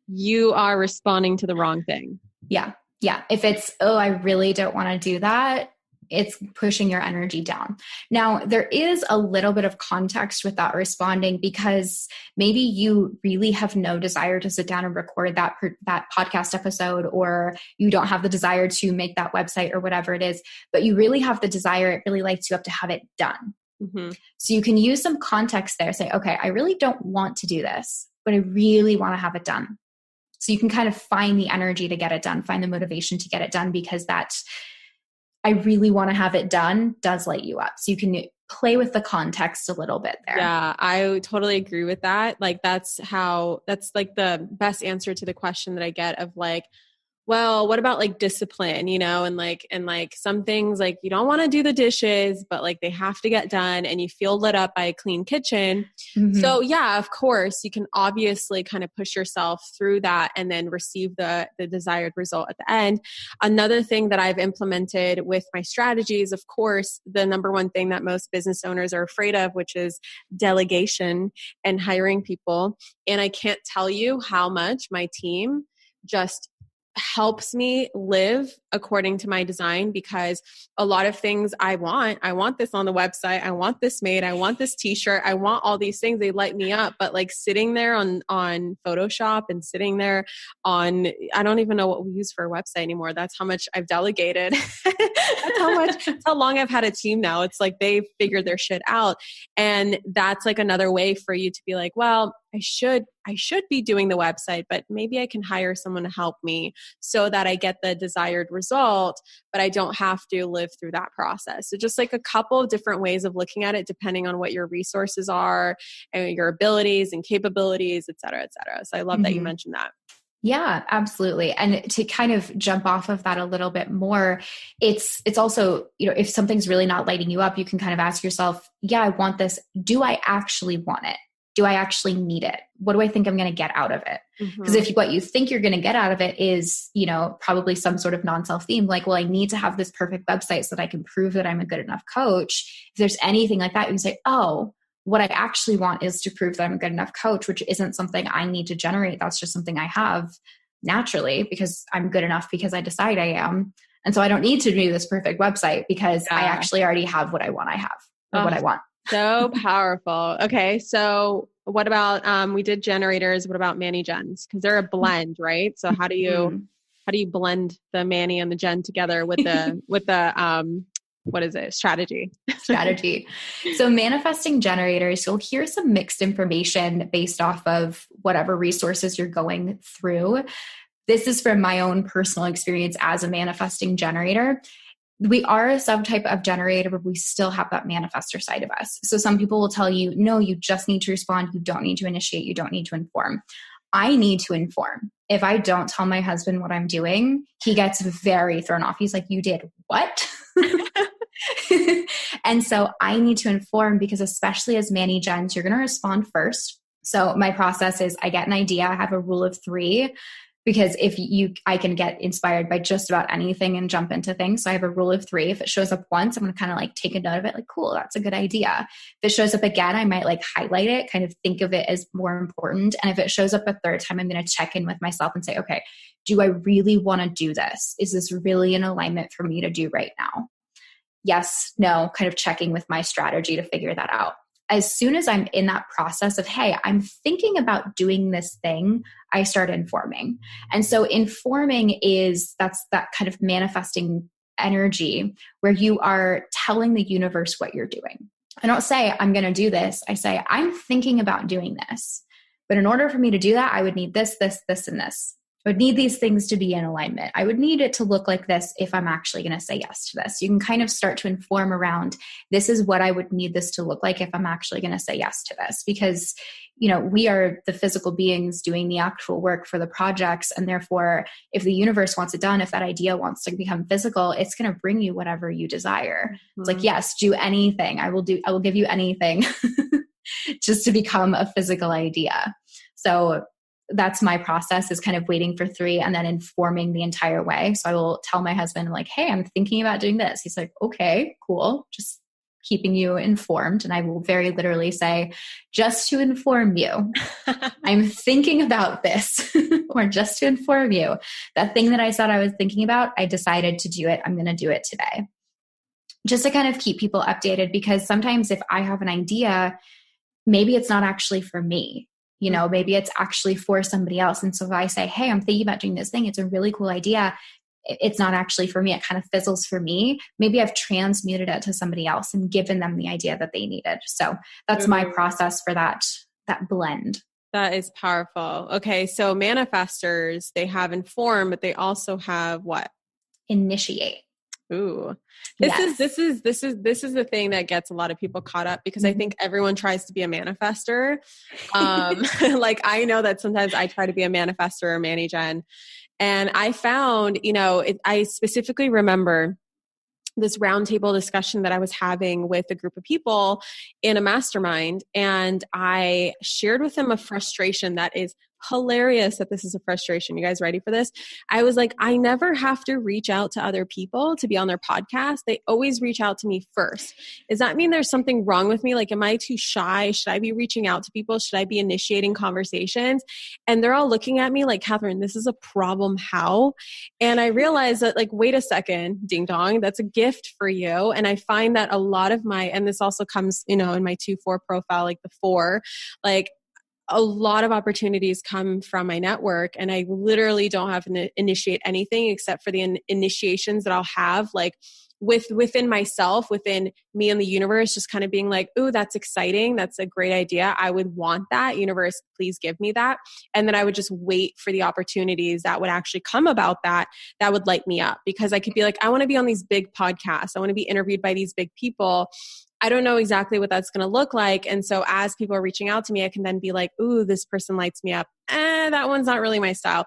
you are responding to the wrong thing. Yeah. Yeah. If it's, oh, I really don't want to do that, it's pushing your energy down. Now, there is a little bit of context with that responding, because maybe you really have no desire to sit down and record that podcast episode, or you don't have the desire to make that website or whatever it is, but you really have the desire, it really lights you up to have it done. Mm-hmm. So you can use some context there. Say, okay, I really don't want to do this, but I really want to have it done. So you can kind of find the energy to get it done, find the motivation to get it done, because I really want to have it done does light you up. So you can play with the context a little bit there. Yeah, I totally agree with that. Like that's like the best answer to the question that I get of like, well, what about like discipline, and like some things like you don't want to do the dishes, but like they have to get done and you feel lit up by a clean kitchen. Mm-hmm. So yeah, of course you can obviously kind of push yourself through that and then receive the desired result at the end. Another thing that I've implemented with my strategies, of course, the number one thing that most business owners are afraid of, which is delegation and hiring people. And I can't tell you how much my team just helps me live according to my design, because a lot of things I want this on the website. I want this made. I want this t-shirt. I want all these things. They light me up. But like sitting there on Photoshop and sitting there on, I don't even know what we use for a website anymore. That's how much I've delegated. That's how long I've had a team now. It's like they've figured their shit out. And that's like another way for you to be like, well, I should be doing the website, but maybe I can hire someone to help me so that I get the desired result, but I don't have to live through that process. So just like a couple of different ways of looking at it, depending on what your resources are and your abilities and capabilities, et cetera, et cetera. So I love that you mentioned that. Yeah, absolutely. And to kind of jump off of that a little bit more, it's also, if something's really not lighting you up, you can kind of ask yourself, yeah, I want this. Do I actually want it? Do I actually need it? What do I think I'm going to get out of it? Because if what you think you're going to get out of it is, probably some sort of non-self theme, like, well, I need to have this perfect website so that I can prove that I'm a good enough coach. If there's anything like that, you can say, oh, what I actually want is to prove that I'm a good enough coach, which isn't something I need to generate. That's just something I have naturally because I'm good enough because I decide I am. And so I don't need to do this perfect website because I actually already have what I want. What I want. So powerful. Okay. So what about, we did generators. What about mani-gens? Because they're a blend, right? So how do you blend the mani and the gen together with the, what is it? Strategy. So manifesting generators, you'll hear some mixed information based off of whatever resources you're going through. This is from my own personal experience as a manifesting generator. We are a subtype of generator, but we still have that manifestor side of us. So some people will tell you, no, you just need to respond. You don't need to initiate. You don't need to inform. I need to inform. If I don't tell my husband what I'm doing, he gets very thrown off. He's like, you did what? And so I need to inform because especially as mani-gens, you're going to respond first. So my process is I get an idea. I have a rule of 3. because I can get inspired by just about anything and jump into things. So I have a rule of 3. If it shows up once, I'm going to kind of like take a note of it. Like, cool, that's a good idea. If it shows up again, I might like highlight it, kind of think of it as more important. And if it shows up a third time, I'm going to check in with myself and say, okay, do I really want to do this? Is this really in alignment for me to do right now? Yes, no, kind of checking with my strategy to figure that out. As soon as I'm in that process of, hey, I'm thinking about doing this thing, I start informing. And so informing that's that kind of manifesting energy where you are telling the universe what you're doing. I don't say, I'm going to do this. I say, I'm thinking about doing this. But in order for me to do that, I would need this, this, this, and this. I would need these things to be in alignment. I would need it to look like this if I'm actually going to say yes to this. You can kind of start to inform around, this is what I would need this to look like if I'm actually going to say yes to this. Because, we are the physical beings doing the actual work for the projects. And therefore, if the universe wants it done, if that idea wants to become physical, it's going to bring you whatever you desire. Mm-hmm. It's like, yes, do anything. I will give you anything just to become a physical idea. So that's my process, is kind of waiting for 3 and then informing the entire way. So I will tell my husband, like, hey, I'm thinking about doing this. He's like, okay, cool. Just keeping you informed. And I will very literally say, just to inform you, I'm thinking about this, or just to inform you, that thing that I said I was thinking about, I decided to do it. I'm going to do it today. Just to kind of keep people updated, because sometimes if I have an idea, maybe it's not actually for me. Maybe it's actually for somebody else. And so if I say, hey, I'm thinking about doing this thing, it's a really cool idea, it's not actually for me, it kind of fizzles for me. Maybe I've transmuted it to somebody else and given them the idea that they needed. So that's my process for that blend. That is powerful. Okay. So manifestors, they have inform, but they also have what? Initiate. Ooh, this is the thing that gets a lot of people caught up, because I think everyone tries to be a manifestor. Like, I know that sometimes I try to be a manifestor or mani-gen, and I found, I specifically remember this roundtable discussion that I was having with a group of people in a mastermind. And I shared with them a frustration that is hilarious, that this is a frustration. You guys ready for this? I was like, I never have to reach out to other people to be on their podcast. They always reach out to me first. Does that mean there's something wrong with me? Like, am I too shy? Should I be reaching out to people? Should I be initiating conversations? And they're all looking at me like, Catherine, this is a problem. How? And I realized that, like, wait a second, ding dong, that's a gift for you. And I find that a lot of and this also comes, in my 2-4 profile, like the 4, like, a lot of opportunities come from my network, and I literally don't have to initiate anything except for the initiations that I'll have, like within myself, within me and the universe, just kind of being like, ooh, that's exciting. That's a great idea. I would want that. Universe, please give me that. And then I would just wait for the opportunities that would actually come about that would light me up, because I could be like, I want to be on these big podcasts. I want to be interviewed by these big people. I don't know exactly what that's going to look like. And so as people are reaching out to me, I can then be like, ooh, this person lights me up. That one's not really my style.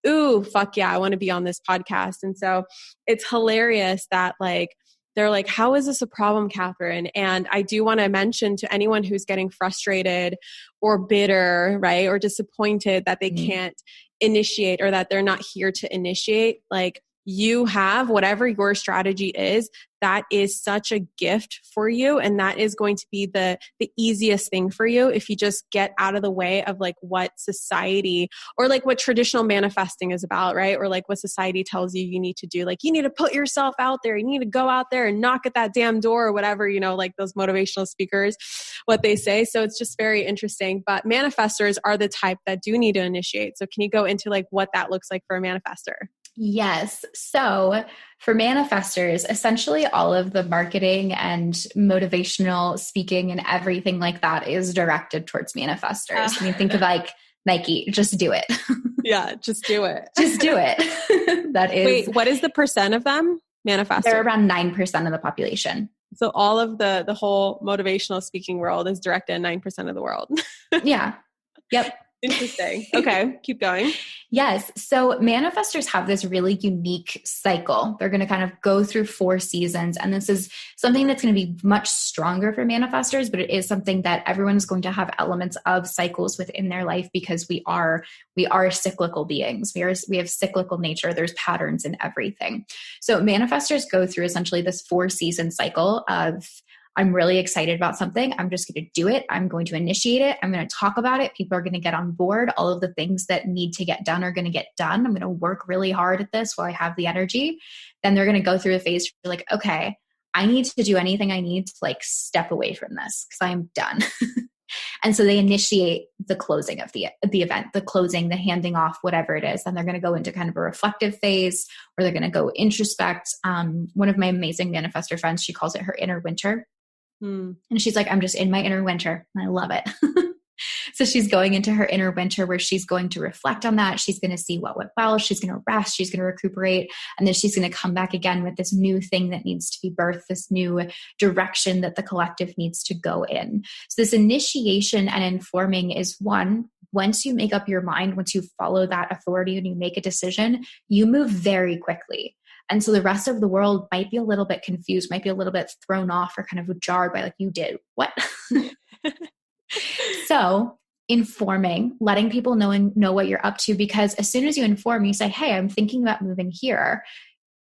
Ooh, fuck yeah, I want to be on this podcast. And so it's hilarious that, like, they're like, how is this a problem, Catherine? And I do want to mention to anyone who's getting frustrated or bitter, right, or disappointed that they can't initiate, or that they're not here to initiate, like, you have whatever your strategy is, that is such a gift for you. And that is going to be the easiest thing for you if you just get out of the way of, like, what society, or like what traditional manifesting is about, right? Or like what society tells you need to do. Like, you need to put yourself out there. You need to go out there and knock at that damn door, or whatever, like those motivational speakers, what they say. So it's just very interesting. But manifestors are the type that do need to initiate. So can you go into, like, what that looks like for a manifestor? Yes. So for manifestors, essentially all of the marketing and motivational speaking and everything like that is directed towards manifestors. I mean, think of like Nike, just do it. Yeah, just do it. Just do it. That is. Wait, what is the percent of them? Manifestors? They're around 9% of the population. So all of the whole motivational speaking world is directed at 9% of the world. Yeah. Yep. Interesting. Okay. Keep going. Yes. So manifestors have this really unique cycle. They're going to kind of go through 4 seasons. And this is something that's going to be much stronger for manifestors, but it is something that everyone's going to have elements of cycles within their life because we are cyclical beings. We have cyclical nature. There's patterns in everything. So manifestors go through essentially this 4-season cycle of, I'm really excited about something. I'm just going to do it. I'm going to initiate it. I'm going to talk about it. People are going to get on board. All of the things that need to get done are going to get done. I'm going to work really hard at this while I have the energy. Then they're going to go through a phase where like, okay, I need to do anything I need to like step away from this because I'm done. And so they initiate the closing of the event, the closing, the handing off, whatever it is. Then they're going to go into kind of a reflective phase where they're going to go introspect. One of my amazing manifestor friends, she calls it her inner winter. And she's like, I'm just in my inner winter. And I love it. So she's going into her inner winter where she's going to reflect on that. She's going to see what went well. She's going to rest. She's going to recuperate. And then she's going to come back again with this new thing that needs to be birthed, this new direction that the collective needs to go in. So this initiation and informing is one, once you make up your mind, once you follow that authority and you make a decision, you move very quickly. And so the rest of the world might be a little bit confused, might be a little bit thrown off or kind of jarred by like, you did what? So informing, letting people know what you're up to, because as soon as you inform, you say, hey, I'm thinking about moving here.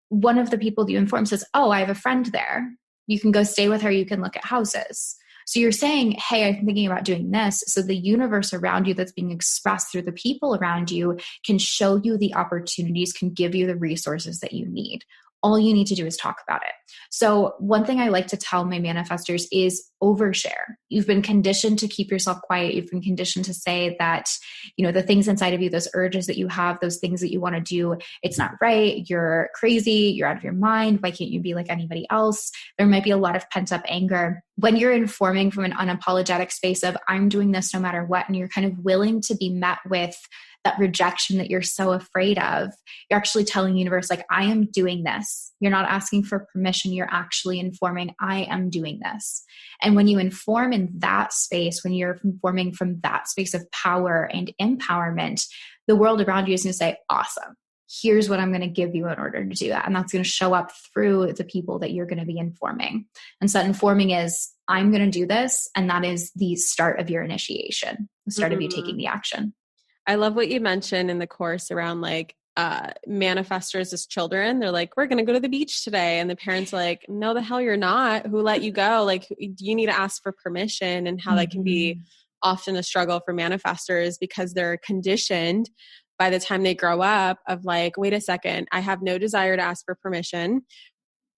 One of the people that you inform says, oh, I have a friend there. You can go stay with her. You can look at houses. So you're saying, hey, I'm thinking about doing this. So the universe around you that's being expressed through the people around you can show you the opportunities, can give you the resources that you need. All you need to do is talk about it. So one thing I like to tell my manifestors is overshare. You've been conditioned to keep yourself quiet. You've been conditioned to say that, you know, the things inside of you, those urges that you have, those things that you want to do, it's not right. You're crazy. You're out of your mind. Why can't you be like anybody else? There might be a lot of pent up anger. When you're informing from an unapologetic space of, I'm doing this no matter what, and you're kind of willing to be met with that rejection that you're so afraid of, you're actually telling the universe, like, I am doing this. You're not asking for permission. You're actually informing, I am doing this. And when you inform in that space, when you're informing from that space of power and empowerment, the world around you is going to say, awesome. Here's what I'm going to give you in order to do that. And that's going to show up through the people that you're going to be informing. And so that informing is, I'm going to do this. And that is the start of your initiation, the start of you taking the action. I love what you mentioned in the course around like manifestors as children. They're like, we're going to go to the beach today. And the parents are like, no, the hell you're not. Who let you go? Like, you need to ask for permission, and how that can be often a struggle for manifestors because they're conditioned by the time they grow up of like, wait a second, I have no desire to ask for permission,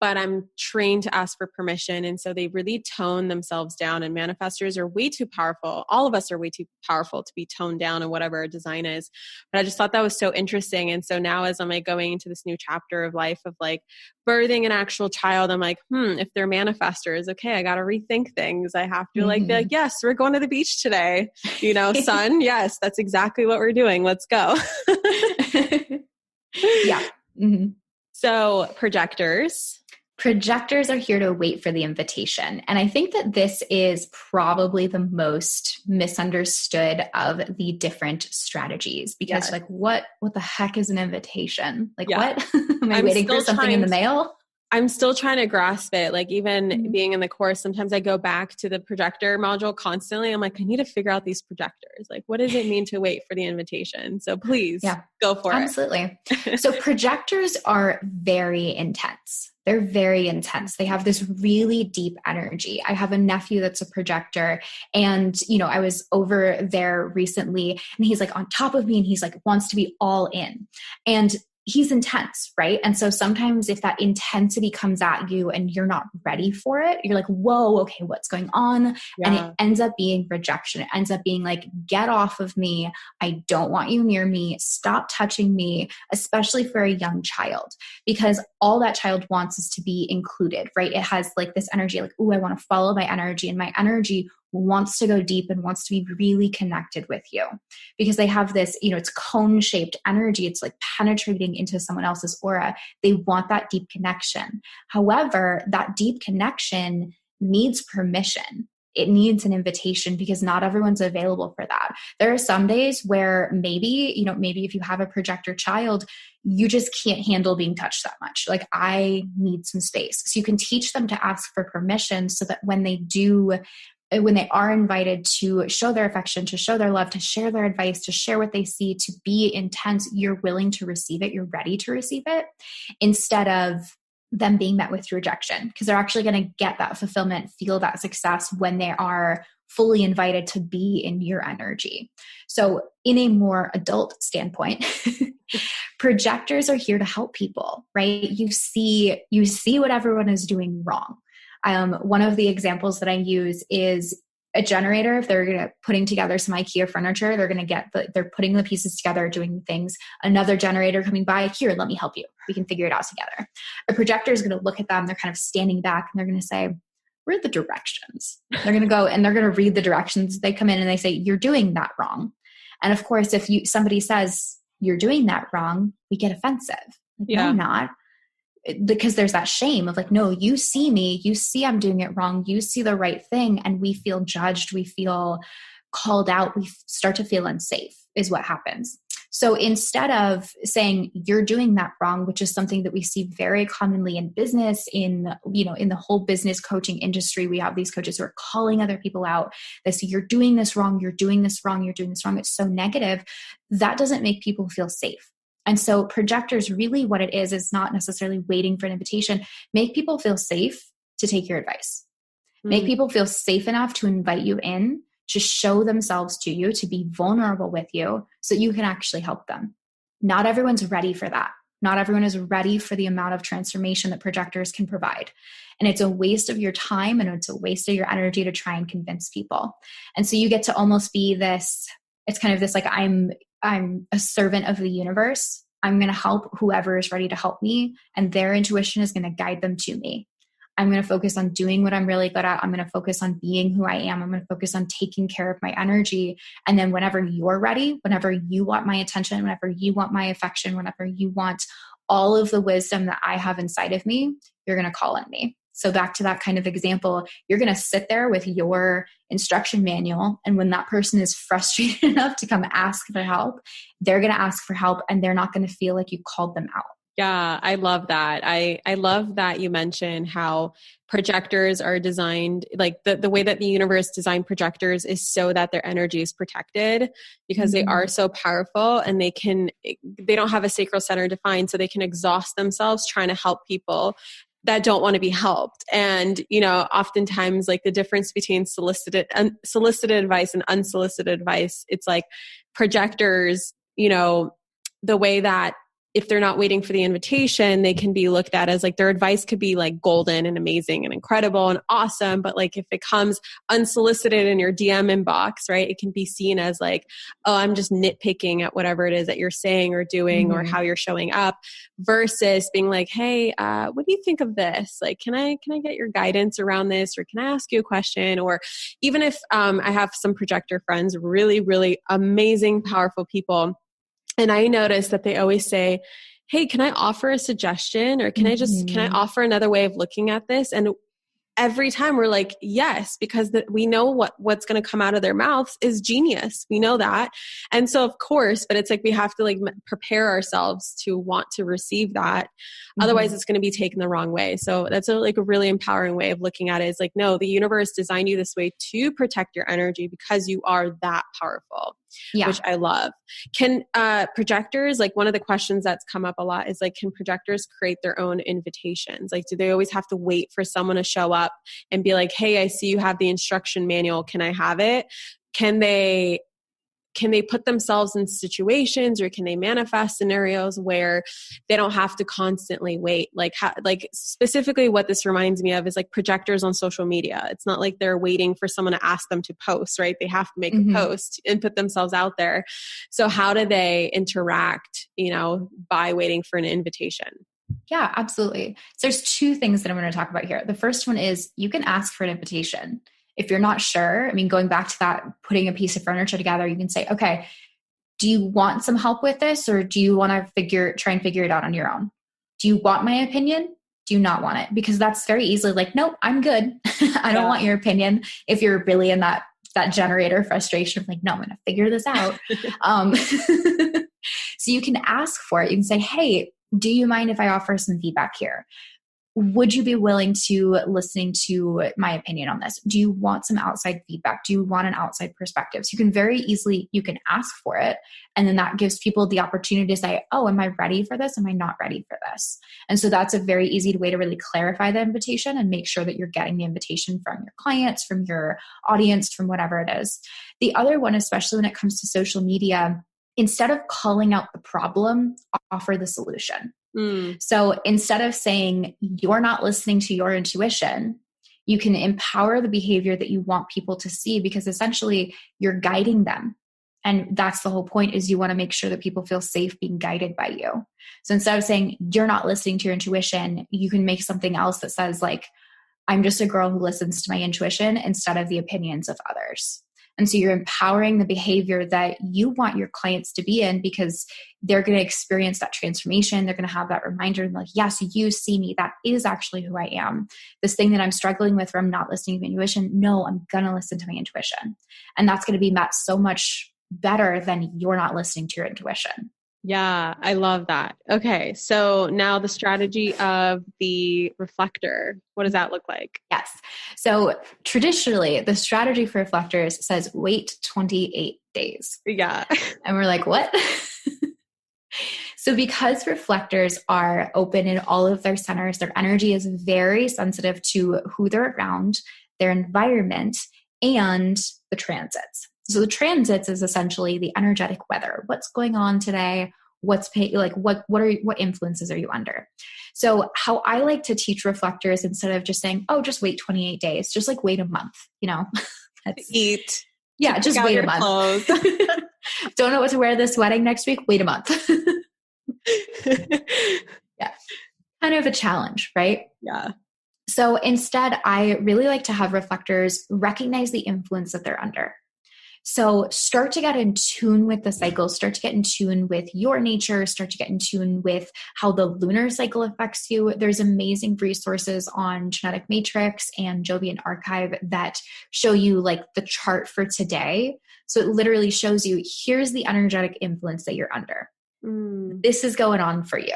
but I'm trained to ask for permission. And so they really tone themselves down, and manifestors are way too powerful. All of us are way too powerful to be toned down in whatever our design is. But I just thought that was so interesting. And so now as I'm like going into this new chapter of life of like birthing an actual child, I'm like, if they're manifestors, okay, I got to rethink things. I have to be like, yes, we're going to the beach today. You know, son, yes, that's exactly what we're doing. Let's go. Yeah. Mm-hmm. So projectors. Projectors are here to wait for the invitation. And I think that this is probably the most misunderstood of the different strategies, because like, what the heck is an invitation? Like, what? Am I waiting for something in the mail? I'm still trying to grasp it. Like, even being in the course, sometimes I go back to the projector module constantly. I'm like, I need to figure out these projectors. Like, what does it mean to wait for the invitation? So please go for it. Absolutely. So projectors are very intense. They're very intense. They have this really deep energy. I have a nephew that's a projector, and, you know, I was over there recently and he's like on top of me and he's like, wants to be all in, and he's intense, right? And so sometimes if that intensity comes at you and you're not ready for it, you're like, whoa, okay, what's going on? Yeah. And it ends up being rejection. It ends up being like, get off of me. I don't want you near me. Stop touching me, especially for a young child, because all that child wants is to be included, right? It has like this energy, like, oh, I want to follow my energy, and my energy wants to go deep and wants to be really connected with you, because they have this, you know, it's cone-shaped energy. It's like penetrating into someone else's aura. They want that deep connection. However, that deep connection needs permission. it needs an invitation because not everyone's available for that. There are some days where maybe if you have a projector child, you just can't handle being touched that much. Like, I need some space. So you can teach them to ask for permission so that when they are invited to show their affection, to show their love, to share their advice, to share what they see, to be intense, you're willing to receive it. You're ready to receive it, instead of them being met with rejection, because they're actually going to get that fulfillment, feel that success when they are fully invited to be in your energy. So in a more adult standpoint, projectors are here to help people, right? You see what everyone is doing wrong. One of the examples that I use is a generator. If they're putting together some IKEA furniture, they're putting the pieces together, doing things. Another generator coming by, here, let me help you. We can figure it out together. A projector is going to look at them. They're kind of standing back and they're going to say, where are the directions? They're going to go and they're going to read the directions. They come in and they say, you're doing that wrong. And of course, if somebody says you're doing that wrong, we get offensive. Like, no, I'm not. Because there's that shame of like, no, you see me, you see I'm doing it wrong, you see the right thing, and we feel judged, we feel called out, we start to feel unsafe is what happens. So instead of saying you're doing that wrong, which is something that we see very commonly in business, in the whole business coaching industry, we have these coaches who are calling other people out. They say, you're doing this wrong, you're doing this wrong, you're doing this wrong. It's so negative. That doesn't make people feel safe. And so projectors, really what it is not necessarily waiting for an invitation. Make people feel safe to take your advice. Make people feel safe enough to invite you in, to show themselves to you, to be vulnerable with you so you can actually help them. Not everyone's ready for that. Not everyone is ready for the amount of transformation that projectors can provide. And it's a waste of your time and it's a waste of your energy to try and convince people. And so you get to almost be this, it's kind of this like, I'm a servant of the universe. I'm going to help whoever is ready to help me, and their intuition is going to guide them to me. I'm going to focus on doing what I'm really good at. I'm going to focus on being who I am. I'm going to focus on taking care of my energy. And then whenever you're ready, whenever you want my attention, whenever you want my affection, whenever you want all of the wisdom that I have inside of me, you're going to call on me. So back to that kind of example, you're going to sit there with your instruction manual. And when that person is frustrated enough to come ask for help, they're going to ask for help and they're not going to feel like you called them out. Yeah, I love that. I love that you mentioned how projectors are designed, like the way that the universe designed projectors is so that their energy is protected, because they are so powerful and they don't have a sacral center defined, so they can exhaust themselves trying to help people that don't want to be helped. And, oftentimes like the difference between solicited advice and unsolicited advice, it's like projectors, the way that if they're not waiting for the invitation, they can be looked at as like their advice could be like golden and amazing and incredible and awesome. But like if it comes unsolicited in your DM inbox, right, it can be seen as like, oh, I'm just nitpicking at whatever it is that you're saying or doing or how you're showing up, versus being like, hey, what do you think of this? Like, can I get your guidance around this? Or can I ask you a question? Or even if I have some projector friends, really, really amazing, powerful people. And I notice that they always say, hey, can I offer a suggestion? Or can I offer another way of looking at this? And every time we're like, yes, because we know what's going to come out of their mouths is genius. We know that. And so of course, but it's like, we have to like prepare ourselves to want to receive that. Otherwise it's going to be taken the wrong way. So that's a really empowering way of looking at it. Is like, no, the universe designed you this way to protect your energy because you are that powerful. Yeah. Which I love. Can projectors, like one of the questions that's come up a lot is like, can projectors create their own invitations? Like, do they always have to wait for someone to show up and be like, hey, I see you have the instruction manual. Can I have it? Can they put themselves in situations, or can they manifest scenarios where they don't have to constantly wait? Like specifically what this reminds me of is like projectors on social media. It's not like they're waiting for someone to ask them to post, right? They have to make a post and put themselves out there. So how do they interact, by waiting for an invitation? Yeah, absolutely. So there's two things that I'm going to talk about here. The first one is you can ask for an invitation. If you're not sure, going back to that, putting a piece of furniture together, you can say, okay, do you want some help with this? Or do you want to try and figure it out on your own? Do you want my opinion? Do you not want it? Because that's very easily like, nope, I'm good. I don't want your opinion. If you're really in that generator frustration of like, no, I'm going to figure this out. So you can ask for it. You can say, hey, do you mind if I offer some feedback here? Would you be willing to listening to my opinion on this? Do you want some outside feedback? Do you want an outside perspective? So you can very easily, you can ask for it. And then that gives people the opportunity to say, oh, am I ready for this? Am I not ready for this? And so that's a very easy way to really clarify the invitation and make sure that you're getting the invitation from your clients, from your audience, from whatever it is. The other one, especially when it comes to social media, instead of calling out the problem, offer the solution. So instead of saying you're not listening to your intuition, you can empower the behavior that you want people to see, because essentially you're guiding them. And that's the whole point, is you want to make sure that people feel safe being guided by you. So instead of saying you're not listening to your intuition, you can make something else that says like, I'm just a girl who listens to my intuition instead of the opinions of others. And so you're empowering the behavior that you want your clients to be in, because they're going to experience that transformation. They're going to have that reminder like, yes, you see me. That is actually who I am. This thing that I'm struggling with, where I'm not listening to my intuition. No, I'm going to listen to my intuition. And that's going to be met so much better than you're not listening to your intuition. Yeah, I love that. Okay, so now the strategy of the reflector, what does that look like? Yes. So traditionally, the strategy for reflectors says wait 28 days. Yeah. And we're like, what? So because reflectors are open in all of their centers, their energy is very sensitive to who they're around, their environment, and the transits. So the transits is essentially the energetic weather. What's going on today? What influences are you under? So how I like to teach reflectors, instead of just saying, oh, just wait 28 days, just like wait a month, Eat. Yeah, just wait a month. Don't know what to wear this wedding next week? Wait a month. Yeah. Kind of a challenge, right? Yeah. So instead, I really like to have reflectors recognize the influence that they're under. So start to get in tune with the cycle, start to get in tune with your nature, start to get in tune with how the lunar cycle affects you. There's amazing resources on Genetic Matrix and Jovian Archive that show you like the chart for today. So it literally shows you, here's the energetic influence that you're under. This is going on for you.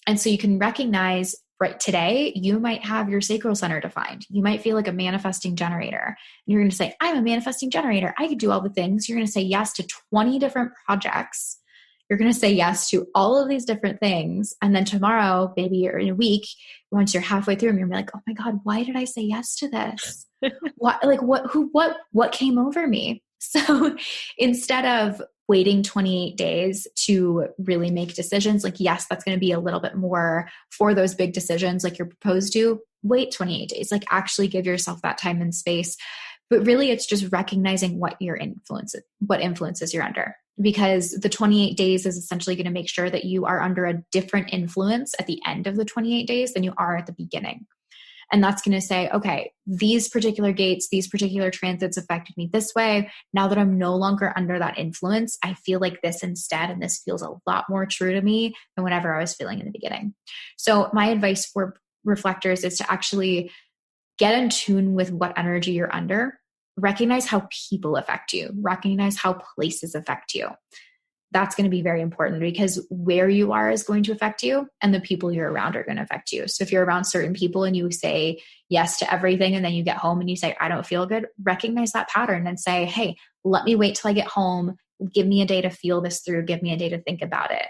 And so you can recognize, right, today, you might have your sacral center defined. You might feel like a manifesting generator. And you're going to say, I'm a manifesting generator. I could do all the things. You're going to say yes to 20 different projects. You're going to say yes to all of these different things. And then tomorrow, maybe or in a week, once you're halfway through, you're like, oh my God, why did I say yes to this? What came over me? So instead of waiting 28 days to really make decisions, like, yes, that's going to be a little bit more for those big decisions, like you're proposed to, wait 28 days, like actually give yourself that time and space. But really it's just recognizing what influences you're under, because the 28 days is essentially going to make sure that you are under a different influence at the end of the 28 days than you are at the beginning. And that's going to say, okay, these particular gates, these particular transits affected me this way. Now that I'm no longer under that influence, I feel like this instead, and this feels a lot more true to me than whatever I was feeling in the beginning. So my advice for reflectors is to actually get in tune with what energy you're under, recognize how people affect you, recognize how places affect you. That's going to be very important, because where you are is going to affect you, and the people you're around are going to affect you. So if you're around certain people and you say yes to everything, and then you get home and you say, I don't feel good, recognize that pattern and say, hey, let me wait till I get home. Give me a day to feel this through. Give me a day to think about it.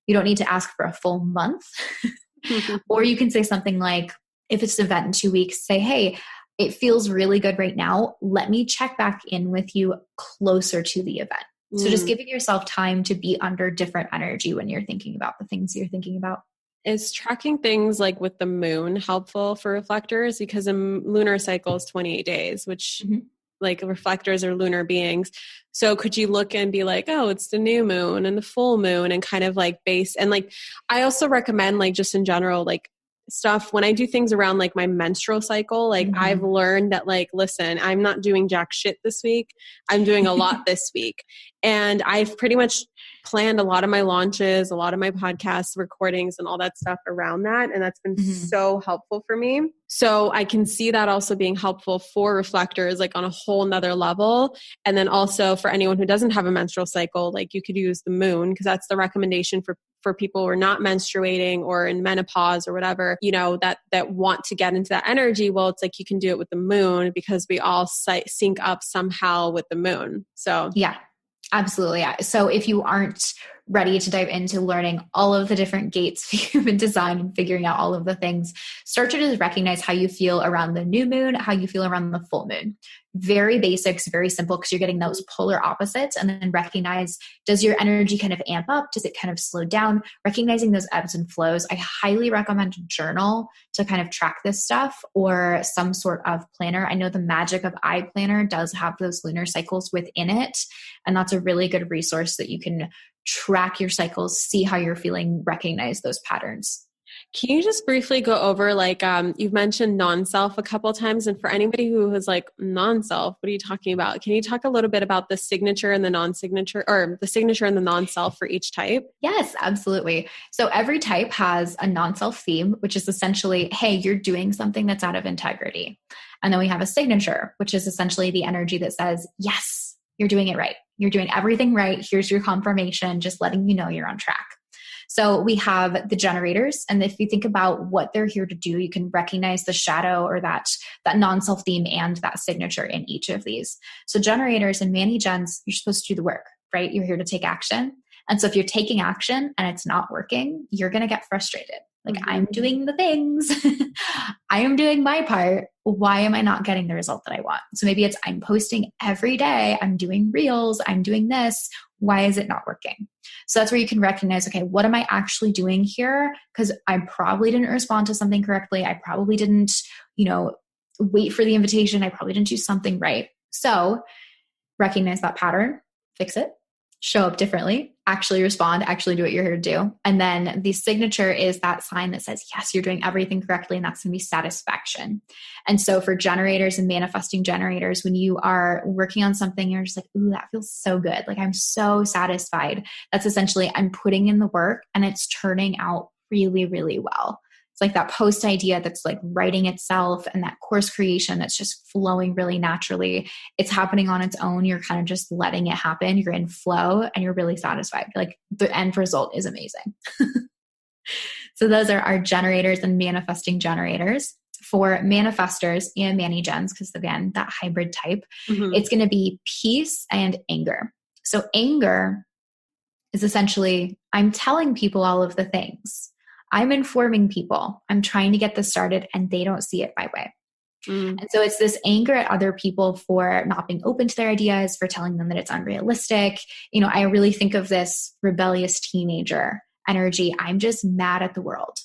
You don't need to ask for a full month. Or you can say something like, if it's an event in 2 weeks, say, hey, it feels really good right now. Let me check back in with you closer to the event. So just giving yourself time to be under different energy when you're thinking about the things you're thinking about. Is tracking things like with the moon helpful for reflectors? Because a lunar cycle is 28 days, which like reflectors are lunar beings. So could you look and be like, oh, it's the new moon and the full moon, and kind of like base. And like, I also recommend, like, just in general, like stuff, when I do things around like my menstrual cycle, like I've learned that like, listen, I'm not doing jack shit this week. I'm doing a lot this week. And I've pretty much planned a lot of my launches, a lot of my podcast recordings and all that stuff around that. And that's been so helpful for me. So I can see that also being helpful for reflectors, like on a whole nother level. And then also for anyone who doesn't have a menstrual cycle, like you could use the moon, because that's the recommendation for people who are not menstruating or in menopause or whatever, you know, that want to get into that energy. Well, it's like you can do it with the moon because we all sync up somehow with the moon. So yeah. Absolutely. Yeah. So if you aren't ready to dive into learning all of the different gates of human design and figuring out all of the things, start to just recognize how you feel around the new moon, how you feel around the full moon. Very basics, very simple, because you're getting those polar opposites. And then recognize, does your energy kind of amp up? Does it kind of slow down? Recognizing those ebbs and flows. I highly recommend a journal to kind of track this stuff, or some sort of planner. I know the Magic of Eye planner does have those lunar cycles within it. And that's a really good resource that you can track your cycles, see how you're feeling, recognize those patterns. Can you just briefly go over, like, you've mentioned non-self a couple of times, and for anybody who is like, non-self, what are you talking about? Can you talk a little bit about the signature and the non-signature, or the signature and the non-self for each type? Yes, absolutely. So every type has a non-self theme, which is essentially, hey, you're doing something that's out of integrity. And then we have a signature, which is essentially the energy that says, yes, you're doing it right. You're doing everything right. Here's your confirmation, just letting you know you're on track. So we have the generators. And if you think about what they're here to do, you can recognize the shadow or that non-self theme and that signature in each of these. So generators and Mani-Gens, you're supposed to do the work, right? You're here to take action. And so if you're taking action and it's not working, you're going to get frustrated. Like, I'm doing the things, I am doing my part. Why am I not getting the result that I want? So maybe it's, I'm posting every day, I'm doing reels, I'm doing this. Why is it not working? So that's where you can recognize, okay, what am I actually doing here? Because I probably didn't respond to something correctly. I probably didn't, wait for the invitation. I probably didn't do something right. So recognize that pattern, fix it, show up differently, actually respond, actually do what you're here to do. And then the signature is that sign that says, yes, you're doing everything correctly. And that's going to be satisfaction. And so for generators and manifesting generators, when you are working on something, you're just like, ooh, that feels so good. Like, I'm so satisfied. That's essentially, I'm putting in the work and it's turning out really, really well. It's like that post idea that's like writing itself, and that course creation that's just flowing really naturally. It's happening on its own. You're kind of just letting it happen. You're in flow and you're really satisfied. Like, the end result is amazing. So those are our generators and manifesting generators. For manifestors and Mani-Gens, because again, that hybrid type, it's going to be peace and anger. So anger is essentially, I'm telling people all of the things. I'm informing people. I'm trying to get this started and they don't see it my way. And so it's this anger at other people for not being open to their ideas, for telling them that it's unrealistic. I really think of this rebellious teenager energy. I'm just mad at the world.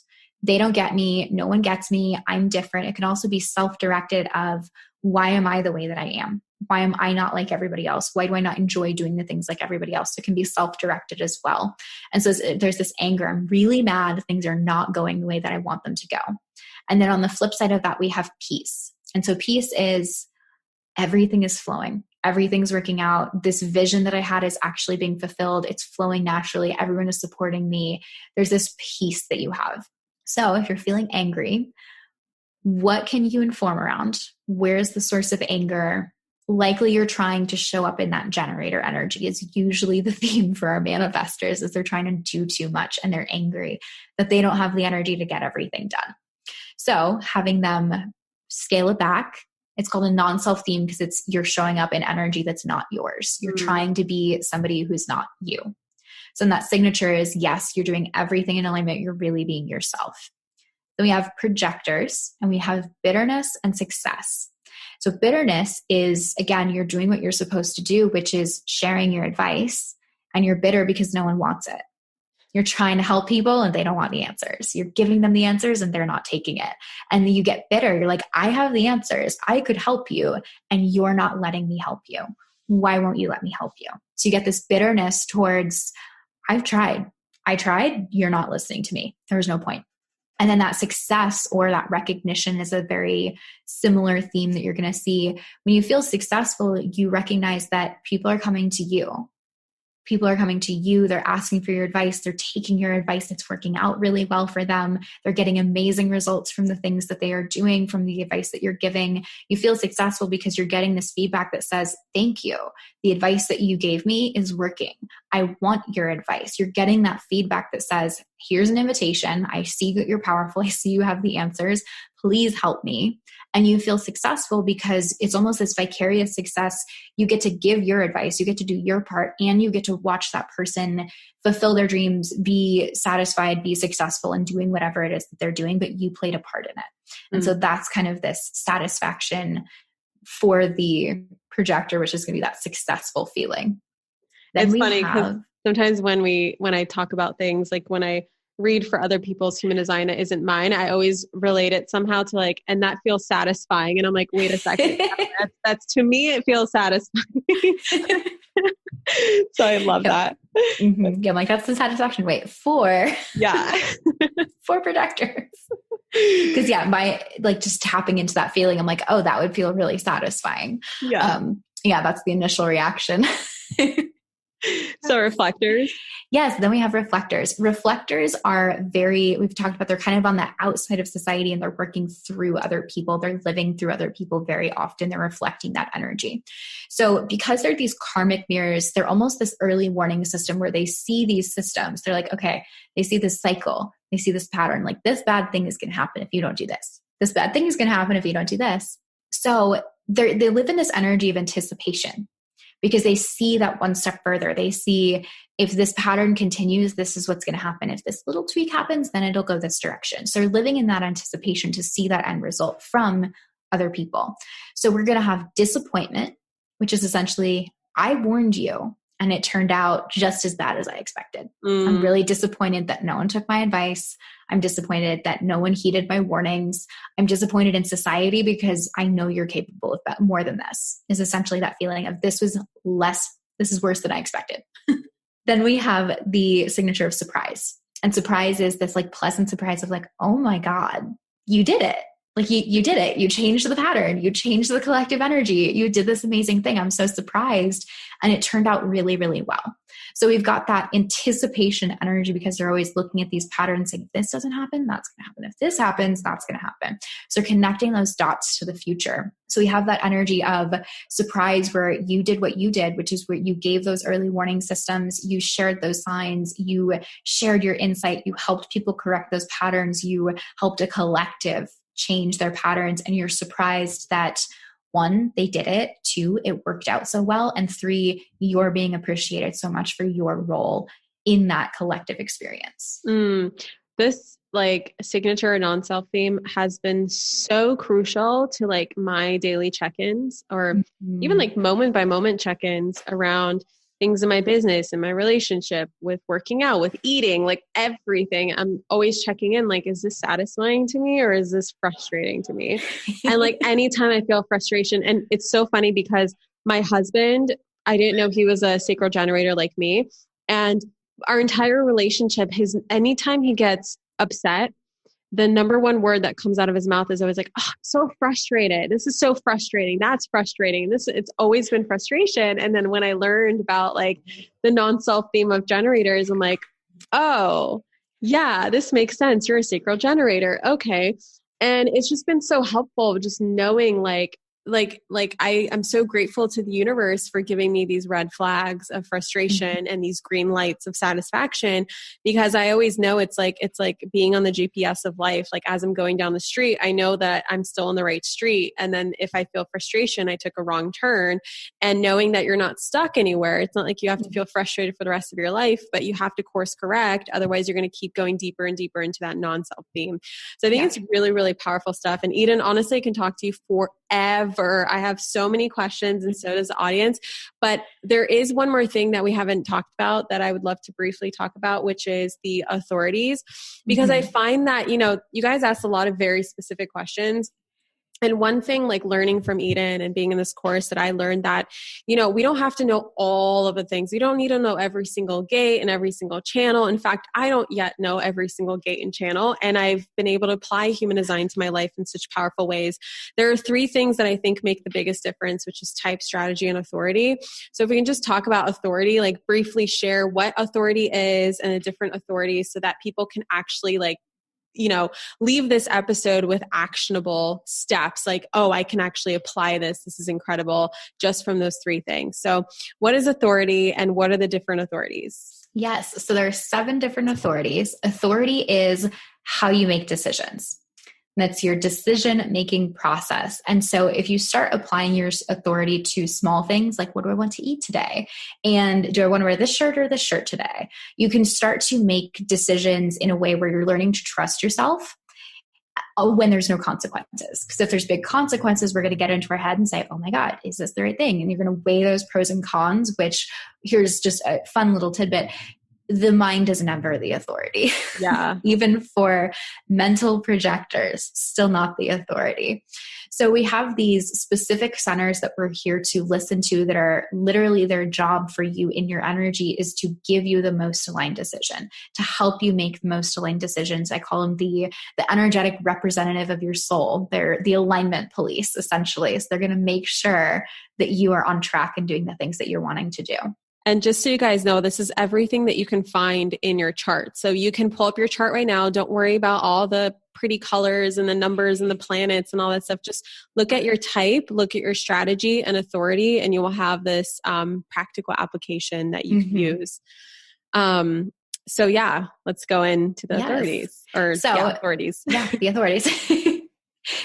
They don't get me. No one gets me. I'm different. It can also be self-directed of, why am I the way that I am? Why am I not like everybody else? Why do I not enjoy doing the things like everybody else? It can be self-directed as well. And so there's this anger. I'm really mad. Things are not going the way that I want them to go. And then on the flip side of that, we have peace. And so peace is, everything is flowing. Everything's working out. This vision that I had is actually being fulfilled. It's flowing naturally. Everyone is supporting me. There's this peace that you have. So if you're feeling angry, what can you inform around? Where's the source of anger? Likely you're trying to show up in that generator energy is usually the theme for our manifestors, is they're trying to do too much and they're angry that they don't have the energy to get everything done. So having them scale it back, it's called a non-self theme because it's, you're showing up in energy that's not yours. You're trying to be somebody who's not you. So that signature is, yes, you're doing everything in alignment. You're really being yourself. Then we have projectors, and we have bitterness and success. So bitterness is, again, you're doing what you're supposed to do, which is sharing your advice, and you're bitter because no one wants it. You're trying to help people and they don't want the answers. You're giving them the answers and they're not taking it. And then you get bitter. You're like, I have the answers. I could help you and you're not letting me help you. Why won't you let me help you? So you get this bitterness towards, I've tried. I tried. You're not listening to me. There's no point. And then that success or that recognition is a very similar theme that you're going to see. When you feel successful, you recognize that people are coming to you. People are coming to you. They're asking for your advice. They're taking your advice. It's working out really well for them. They're getting amazing results from the things that they are doing, from the advice that you're giving. You feel successful because you're getting this feedback that says, thank you. The advice that you gave me is working. I want your advice. You're getting that feedback that says, here's an invitation. I see that you're powerful. I see you have the answers. Please help me. And you feel successful because it's almost this vicarious success. You get to give your advice, you get to do your part, and you get to watch that person fulfill their dreams, be satisfied, be successful in doing whatever it is that they're doing, but you played a part in it. And so that's kind of this satisfaction for the projector, which is going to be that successful feeling. Then it's funny because sometimes when I talk about things, like when I read for other people's human design that isn't mine, I always relate it somehow to like, and that feels satisfying. And I'm like, wait a second. that's to me, it feels satisfying. So I love that. Mm-hmm. Yeah, I'm like, that's the satisfaction. Wait, for projectors. Because my like just tapping into that feeling, I'm like, oh, that would feel really satisfying. Yeah, that's the initial reaction. So reflectors. Yes. Then we have reflectors. Reflectors are we've talked about, they're kind of on the outside of society and they're working through other people. They're living through other people very often. They're reflecting that energy. So because they're these karmic mirrors, they're almost this early warning system where they see these systems. They're like, okay, they see this cycle. They see this pattern. Like, this bad thing is going to happen if you don't do this. This bad thing is going to happen if you don't do this. So they live in this energy of anticipation, because they see that one step further. They see, if this pattern continues, this is what's going to happen. If this little tweak happens, then it'll go this direction. So they're living in that anticipation to see that end result from other people. So we're going to have disappointment, which is essentially, I warned you and it turned out just as bad as I expected. I'm really disappointed that no one took my advice. I'm disappointed that no one heeded my warnings. I'm disappointed in society because I know you're capable of more than this, is essentially that feeling of this is worse than I expected. Then we have the signature of surprise. And surprise is this like pleasant surprise of like, oh my God, you did it. Like you did it. You changed the pattern. You changed the collective energy. You did this amazing thing. I'm so surprised. And it turned out really, really well. So we've got that anticipation energy because they're always looking at these patterns saying, if this doesn't happen, that's going to happen. If this happens, that's going to happen. So connecting those dots to the future. So we have that energy of surprise where you did what you did, which is where you gave those early warning systems. You shared those signs. You shared your insight. You helped people correct those patterns. You helped a collective change their patterns. And you're surprised that 1, they did it. 2, it worked out so well. And 3, you're being appreciated so much for your role in that collective experience. This like signature non-self theme has been so crucial to like my daily check-ins or even like moment by moment check-ins around things in my business and my relationship, with working out, with eating, like everything. I'm always checking in, like, is this satisfying to me or is this frustrating to me? And like anytime I feel frustration, and it's so funny because my husband, I didn't know he was a sacral generator like me. And our entire relationship, anytime he gets upset, the number one word that comes out of his mouth is always like, oh, I'm so frustrated. This is so frustrating. That's frustrating. It's always been frustration. And then when I learned about like the non-self theme of generators, I'm like, oh yeah, this makes sense. You're a sacral generator. Okay. And it's just been so helpful just knowing I'm so grateful to the universe for giving me these red flags of frustration and these green lights of satisfaction, because I always know it's like being on the GPS of life. Like as I'm going down the street, I know that I'm still on the right street. And then if I feel frustration, I took a wrong turn, and knowing that you're not stuck anywhere. It's not like you have to feel frustrated for the rest of your life, but you have to course correct. Otherwise you're going to keep going deeper and deeper into that non-self theme. So I think it's really, really powerful stuff. And Eden, honestly, I can talk to you forever. I have so many questions, and so does the audience. But there is one more thing that we haven't talked about that I would love to briefly talk about, which is the authorities. Because I find that, you guys asked a lot of very specific questions. And one thing, like learning from Eden and being in this course, that I learned that, we don't have to know all of the things. We don't need to know every single gate and every single channel. In fact, I don't yet know every single gate and channel. And I've been able to apply human design to my life in such powerful ways. There are 3 things that I think make the biggest difference, which is type, strategy, and authority. So if we can just talk about authority, like briefly share what authority is and the different authorities so that people can actually leave this episode with actionable steps like, oh, I can actually apply this. This is incredible, just from those 3 things. So what is authority and what are the different authorities? Yes. So there are 7 different authorities. Authority is how you make decisions. That's your decision-making process. And so if you start applying your authority to small things, like what do I want to eat today? And do I want to wear this shirt or this shirt today? You can start to make decisions in a way where you're learning to trust yourself when there's no consequences. Because if there's big consequences, we're going to get into our head and say, oh my God, is this the right thing? And you're going to weigh those pros and cons, which here's just a fun little tidbit. The mind is never the authority. Yeah. Even for mental projectors, still not the authority. So we have these specific centers that we're here to listen to that are literally their job for you in your energy is to give you the most aligned decision, to help you make the most aligned decisions. I call them the energetic representative of your soul. They're the alignment police, essentially. So they're going to make sure that you are on track and doing the things that you're wanting to do. And just so you guys know, this is everything that you can find in your chart. So you can pull up your chart right now. Don't worry about all the pretty colors and the numbers and the planets and all that stuff. Just look at your type, look at your strategy and authority, and you will have this practical application that you can use. So yeah, let's go into the authorities authorities. Yeah, the authorities.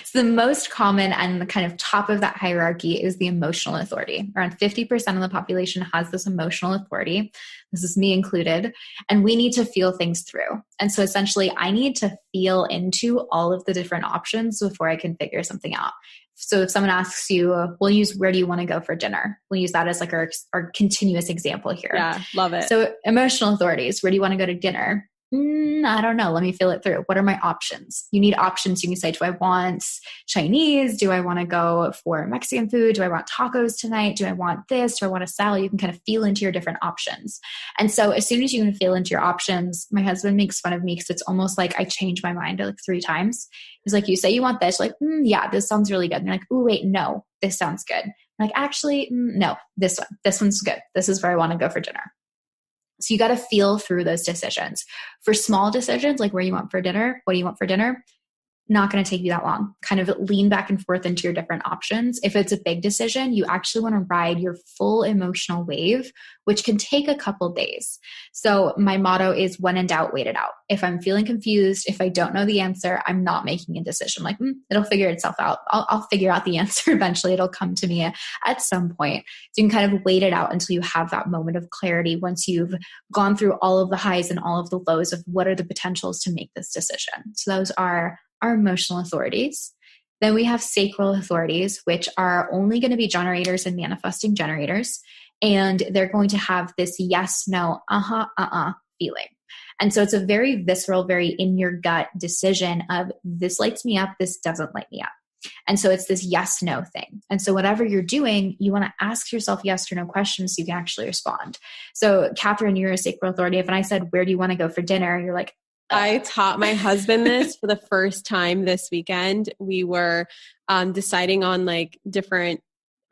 So the most common and the kind of top of that hierarchy is the emotional authority. Around 50% of the population has this emotional authority. This is me included. And we need to feel things through. And so essentially, I need to feel into all of the different options before I can figure something out. So if someone asks you, we'll use where do you want to go for dinner? We'll use that as like our continuous example here. Yeah, love it. So emotional authorities, where do you want to go to dinner? I don't know. Let me feel it through. What are my options? You need options. You can say, do I want Chinese? Do I want to go for Mexican food? Do I want tacos tonight? Do I want this? Do I want a salad? You can kind of feel into your different options. And so as soon as you can feel into your options, my husband makes fun of me because it's almost like I change my mind like 3 times. He's like, you say you want this. You're like, yeah, this sounds really good. And you're like, oh, wait, no, this sounds good. I'm like, actually, no, this one's good. This is where I want to go for dinner. So you got to feel through those decisions. For small decisions, like where you want for dinner, what do you want for dinner? Not going to take you that long. Kind of lean back and forth into your different options. If it's a big decision, you actually want to ride your full emotional wave, which can take a couple days. So my motto is when in doubt, wait it out. If I'm feeling confused, if I don't know the answer, I'm not making a decision. Like, it'll figure itself out. I'll figure out the answer eventually. It'll come to me at some point. So you can kind of wait it out until you have that moment of clarity once you've gone through all of the highs and all of the lows of what are the potentials to make this decision. So those are our emotional authorities. Then we have sacral authorities, which are only going to be generators and manifesting generators. And they're going to have this yes, no, feeling. And so it's a very visceral, very in your gut decision of this lights me up, this doesn't light me up. And so it's this yes, no thing. And so whatever you're doing, you want to ask yourself yes or no questions so you can actually respond. So Catherine, you're a sacral authority. If I said, where do you want to go for dinner? You're like, I taught my husband this for the first time this weekend. We were deciding on like different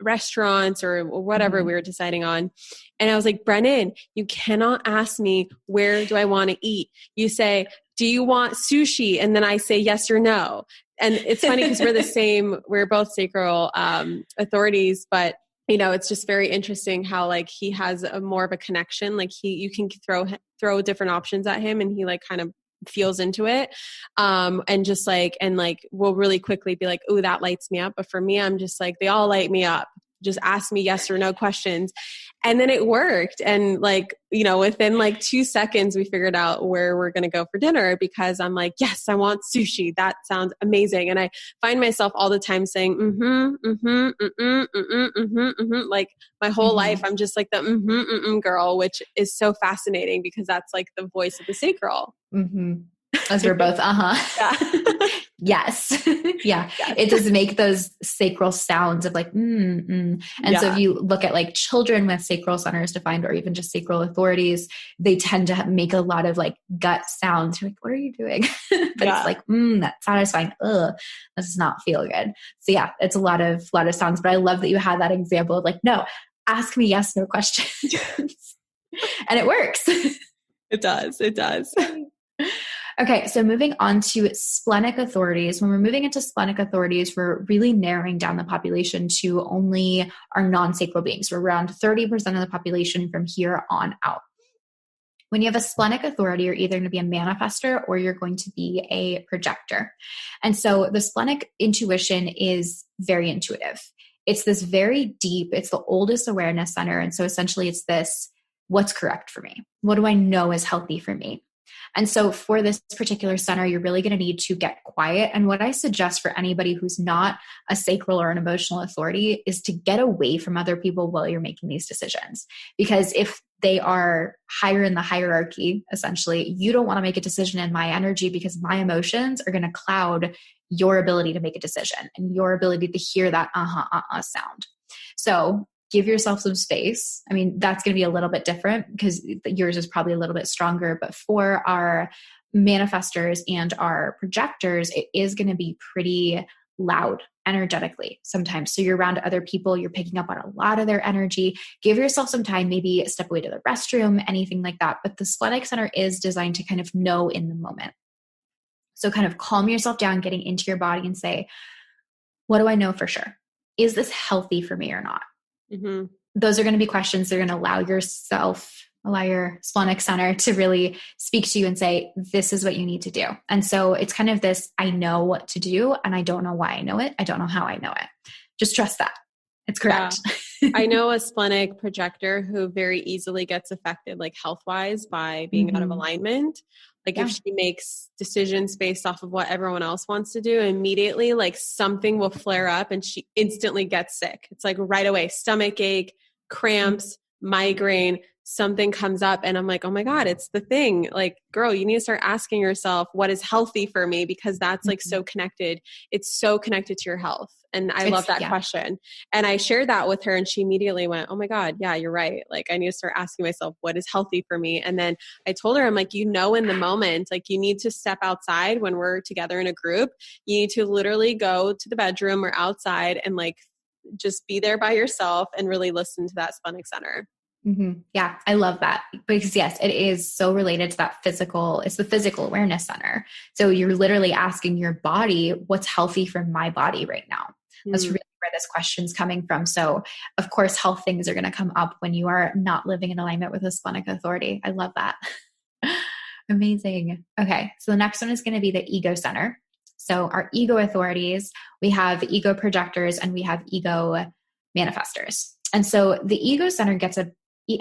restaurants or whatever we were deciding on. And I was like, Brennan, you cannot ask me, where do I want to eat? You say, do you want sushi? And then I say yes or no. And it's funny because we're both sacral authorities, but it's just very interesting how like he has more of a connection. Like you can throw different options at him and he like kind of feels into it. And just like, and like, we'll really quickly be like, oh, that lights me up. But for me, I'm just like, they all light me up. Just ask me yes or no questions. And then it worked. And like, within like 2 seconds, we figured out where we're going to go for dinner because I'm like, yes, I want sushi. That sounds amazing. And I find myself all the time saying, like my whole life, I'm just like the girl, which is so fascinating because that's like the voice of the sacral. As we're both, Yeah. Yes. Yeah. Yes. It does make those sacral sounds of like, And so if you look at like children with sacral centers defined, or even just sacral authorities, they tend to make a lot of like gut sounds. You're like, what are you doing? But it's like, that's satisfying. Ugh, this does not feel good. So yeah, it's a lot of sounds, but I love that you had that example of like, no, ask me yes, no questions. And it works. It does. It does. Okay, so moving on to splenic authorities. When we're moving into splenic authorities, we're really narrowing down the population to only our non-sacral beings. We're around 30% of the population from here on out. When you have a splenic authority, you're either going to be a manifestor or you're going to be a projector. And so the splenic intuition is very intuitive. It's this very deep, it's the oldest awareness center. And so essentially it's this, what's correct for me? What do I know is healthy for me? And so for this particular center, you're really going to need to get quiet. And what I suggest for anybody who's not a sacral or an emotional authority is to get away from other people while you're making these decisions. Because if they are higher in the hierarchy, essentially, you don't want to make a decision in my energy because my emotions are going to cloud your ability to make a decision and your ability to hear that sound. So give yourself some space. I mean, that's going to be a little bit different because yours is probably a little bit stronger, but for our manifestors and our projectors, it is going to be pretty loud energetically sometimes. So you're around other people, you're picking up on a lot of their energy. Give yourself some time, maybe step away to the restroom, anything like that. But the splenic center is designed to kind of know in the moment. So kind of calm yourself down, getting into your body and say, what do I know for sure? Is this healthy for me or not? Mm-hmm. Those are going to be questions that are going to allow your splenic center to really speak to you and say, this is what you need to do. And so it's kind of this, I know what to do and I don't know why I know it. I don't know how I know it. Just trust that. It's correct. Yeah. I know a splenic projector who very easily gets affected, like health-wise, by being out of alignment. Like if she makes decisions based off of what everyone else wants to do, immediately like something will flare up and she instantly gets sick. It's like right away, stomach ache, cramps, migraine, something comes up and I'm like, oh my God, it's the thing. Like, girl, you need to start asking yourself what is healthy for me, because that's like so connected. It's so connected to your health. And I love that question. And I shared that with her and she immediately went, oh my God, yeah, you're right. Like I need to start asking myself what is healthy for me. And then I told her, I'm like, in the moment, like you need to step outside when we're together in a group. You need to literally go to the bedroom or outside and like just be there by yourself and really listen to that splenic center. Mm-hmm. Yeah, I love that because yes, it is so related to that physical, it's the physical awareness center. So you're literally asking your body, what's healthy for my body right now? That's really where this question's coming from. So of course, health things are going to come up when you are not living in alignment with a splenic authority. I love that. Amazing. Okay. So the next one is going to be the ego center. So our ego authorities, we have ego projectors and we have ego manifestors. And so the ego center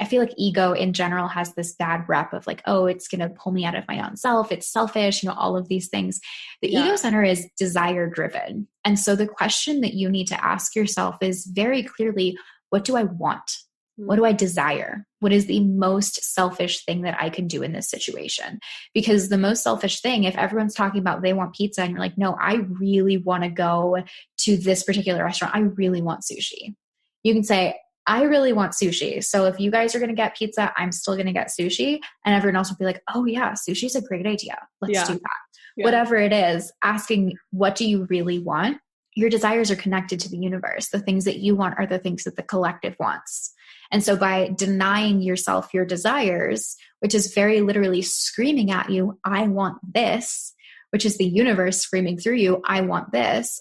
I feel like ego in general has this bad rep of like, oh, it's going to pull me out of my own self. It's selfish, all of these things. The ego center is desire driven. And so the question that you need to ask yourself is very clearly, what do I want? What do I desire? What is the most selfish thing that I can do in this situation? Because the most selfish thing, if everyone's talking about they want pizza and you're like, no, I really want to go to this particular restaurant. I really want sushi. You can say, I really want sushi. So if you guys are going to get pizza, I'm still going to get sushi. And everyone else will be like, oh yeah, sushi's a great idea. Let's do that. Yeah. Whatever it is, asking, what do you really want? Your desires are connected to the universe. The things that you want are the things that the collective wants. And so by denying yourself your desires, which is very literally screaming at you, I want this, which is the universe screaming through you, I want this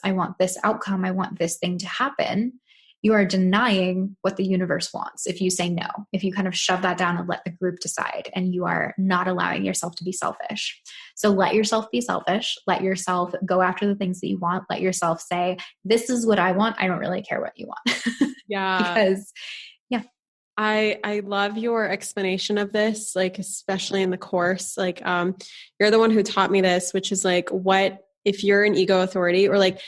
outcome, I want this thing to happen. You are denying what the universe wants if you say no, if you kind of shove that down and let the group decide, and you are not allowing yourself to be selfish. So let yourself be selfish. Let yourself go after the things that you want. Let yourself say, this is what I want. I don't really care what you want. Yeah. Because I love your explanation of this, like, especially in the course, like, you're the one who taught me this, which is like, what if you're an ego authority, or like,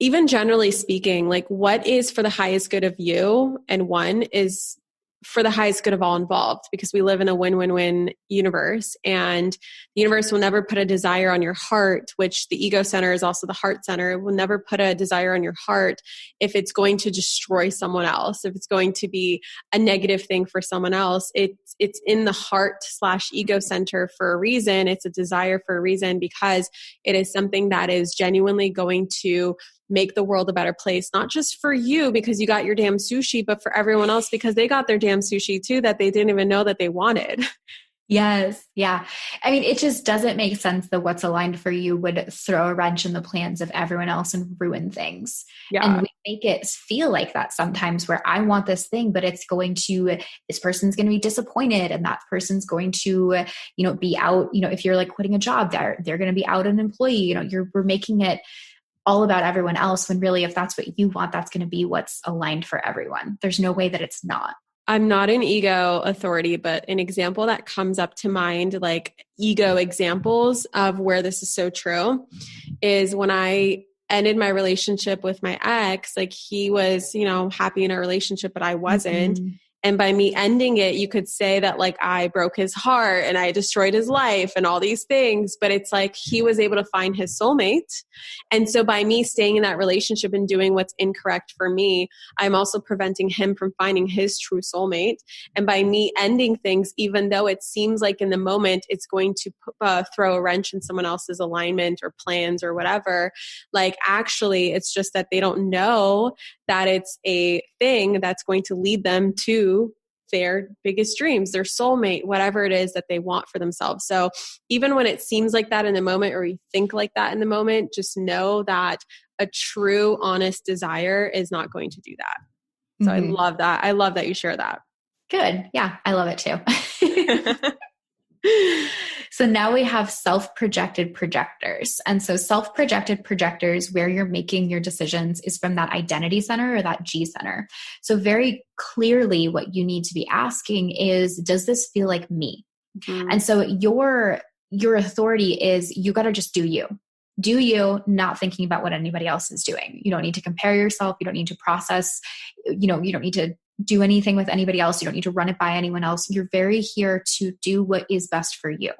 even generally speaking, like what is for the highest good of you? And one is for the highest good of all involved, because we live in a win-win-win universe, and the universe will never put a desire on your heart, which the ego center is also the heart center. It will never put a desire on your heart if it's going to destroy someone else, if it's going to be a negative thing for someone else. It's in the heart / ego center for a reason. It's a desire for a reason, because it is something that is genuinely going to make the world a better place, not just for you because you got your damn sushi, but for everyone else because they got their damn sushi too that they didn't even know that they wanted. Yes. Yeah. I mean, it just doesn't make sense that what's aligned for you would throw a wrench in the plans of everyone else and ruin things. Yeah. And we make it feel like that sometimes, where I want this thing, but it's going to, this person's going to be disappointed, and that person's going to, be out, if you're like quitting a job, they're going to be out an employee, we're making it all about everyone else, when really, if that's what you want, that's going to be what's aligned for everyone. There's no way that it's not. I'm not an ego authority, but an example that comes up to mind, like ego examples of where this is so true, is when I ended my relationship with my ex. Like, he was, happy in our relationship, but I wasn't. Mm-hmm. And by me ending it, you could say that like I broke his heart and I destroyed his life and all these things, but it's like he was able to find his soulmate. And so by me staying in that relationship and doing what's incorrect for me, I'm also preventing him from finding his true soulmate. And by me ending things, even though it seems like in the moment it's going to throw a wrench in someone else's alignment or plans or whatever, like actually it's just that they don't know that it's a thing that's going to lead them to their biggest dreams, their soulmate, whatever it is that they want for themselves. So even when it seems like that in the moment, or you think like that in the moment, just know that a true, honest desire is not going to do that. So I love that. I love that you share that. Good. Yeah, I love it too. So now we have self-projected projectors. And so self-projected projectors, where you're making your decisions, is from that identity center or that G center. So very clearly what you need to be asking is, does this feel like me? Mm-hmm. And so your authority is, you got to just do you. Do you, not thinking about what anybody else is doing. You don't need to compare yourself. You don't need to process, you don't need to do anything with anybody else. You don't need to run it by anyone else. You're very here to do what is best for you.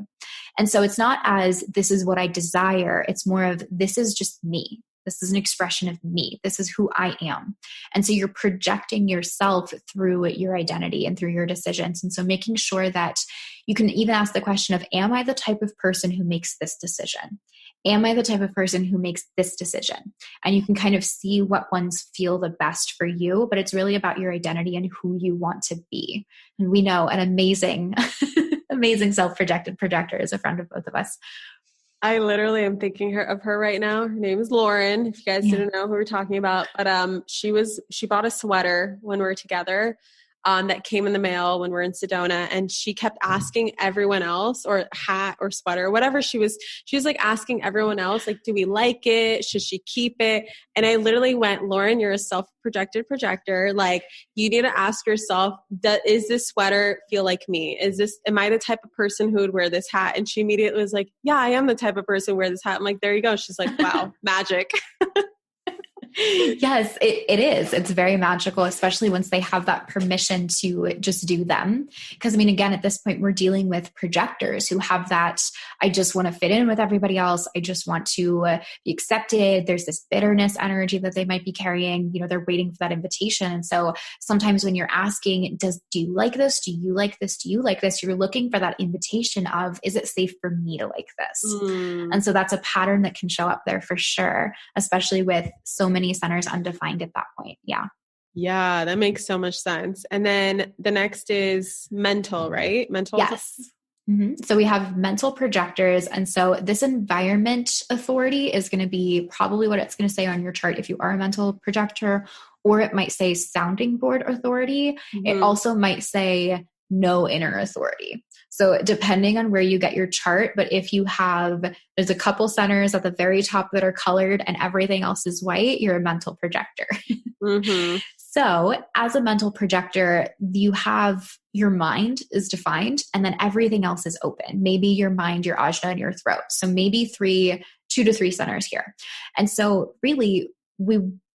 And so it's not as, this is what I desire. It's more of, this is just me. This is an expression of me. This is who I am. And so you're projecting yourself through your identity and through your decisions. And so making sure that you can even ask the question of, am I the type of person who makes this decision? Am I the type of person who makes this decision? And you can kind of see what ones feel the best for you, but it's really about your identity and who you want to be. And we know an amazing, amazing self-projected projector is a friend of both of us. I literally am thinking of her right now. Her name is Lauren. If you guys didn't know who we're talking about, but she bought a sweater when we were together. That came in the mail when we're in Sedona, and she kept asking everyone else, or hat or sweater, whatever she was like asking everyone else, like, do we like it? Should she keep it? And I literally went, Lauren, you're a self-projected projector. Like, you need to ask yourself, is this sweater feel like me? Am I the type of person who would wear this hat? And she immediately was like, yeah, I am the type of person who wear this hat. I'm like, there you go. She's like, wow, magic. Yes, it is. It's very magical, especially once they have that permission to just do them. Because I mean, again, at this point, we're dealing with projectors who have that, I just want to fit in with everybody else. I just want to be accepted. There's this bitterness energy that they might be carrying. They're waiting for that invitation. And so sometimes when you're asking, do you like this? Do you like this? Do you like this? You're looking for that invitation of, is it safe for me to like this? And so that's a pattern that can show up there for sure, especially with so many centers undefined at that point. Yeah, that makes so much sense. And then the next is mental, right? Mental. Yes. Mm-hmm. So we have mental projectors. And so this environment authority is going to be probably what it's going to say on your chart if you are a mental projector, or it might say sounding board authority. Mm-hmm. It also might say no inner authority. So depending on where you get your chart, but if you have, there's a couple centers at the very top that are colored and everything else is white, you're a mental projector. Mm-hmm. So as a mental projector, you have your mind is defined and then everything else is open. Maybe your mind, your ajna, and your throat. So maybe 2 to 3 centers here. And so really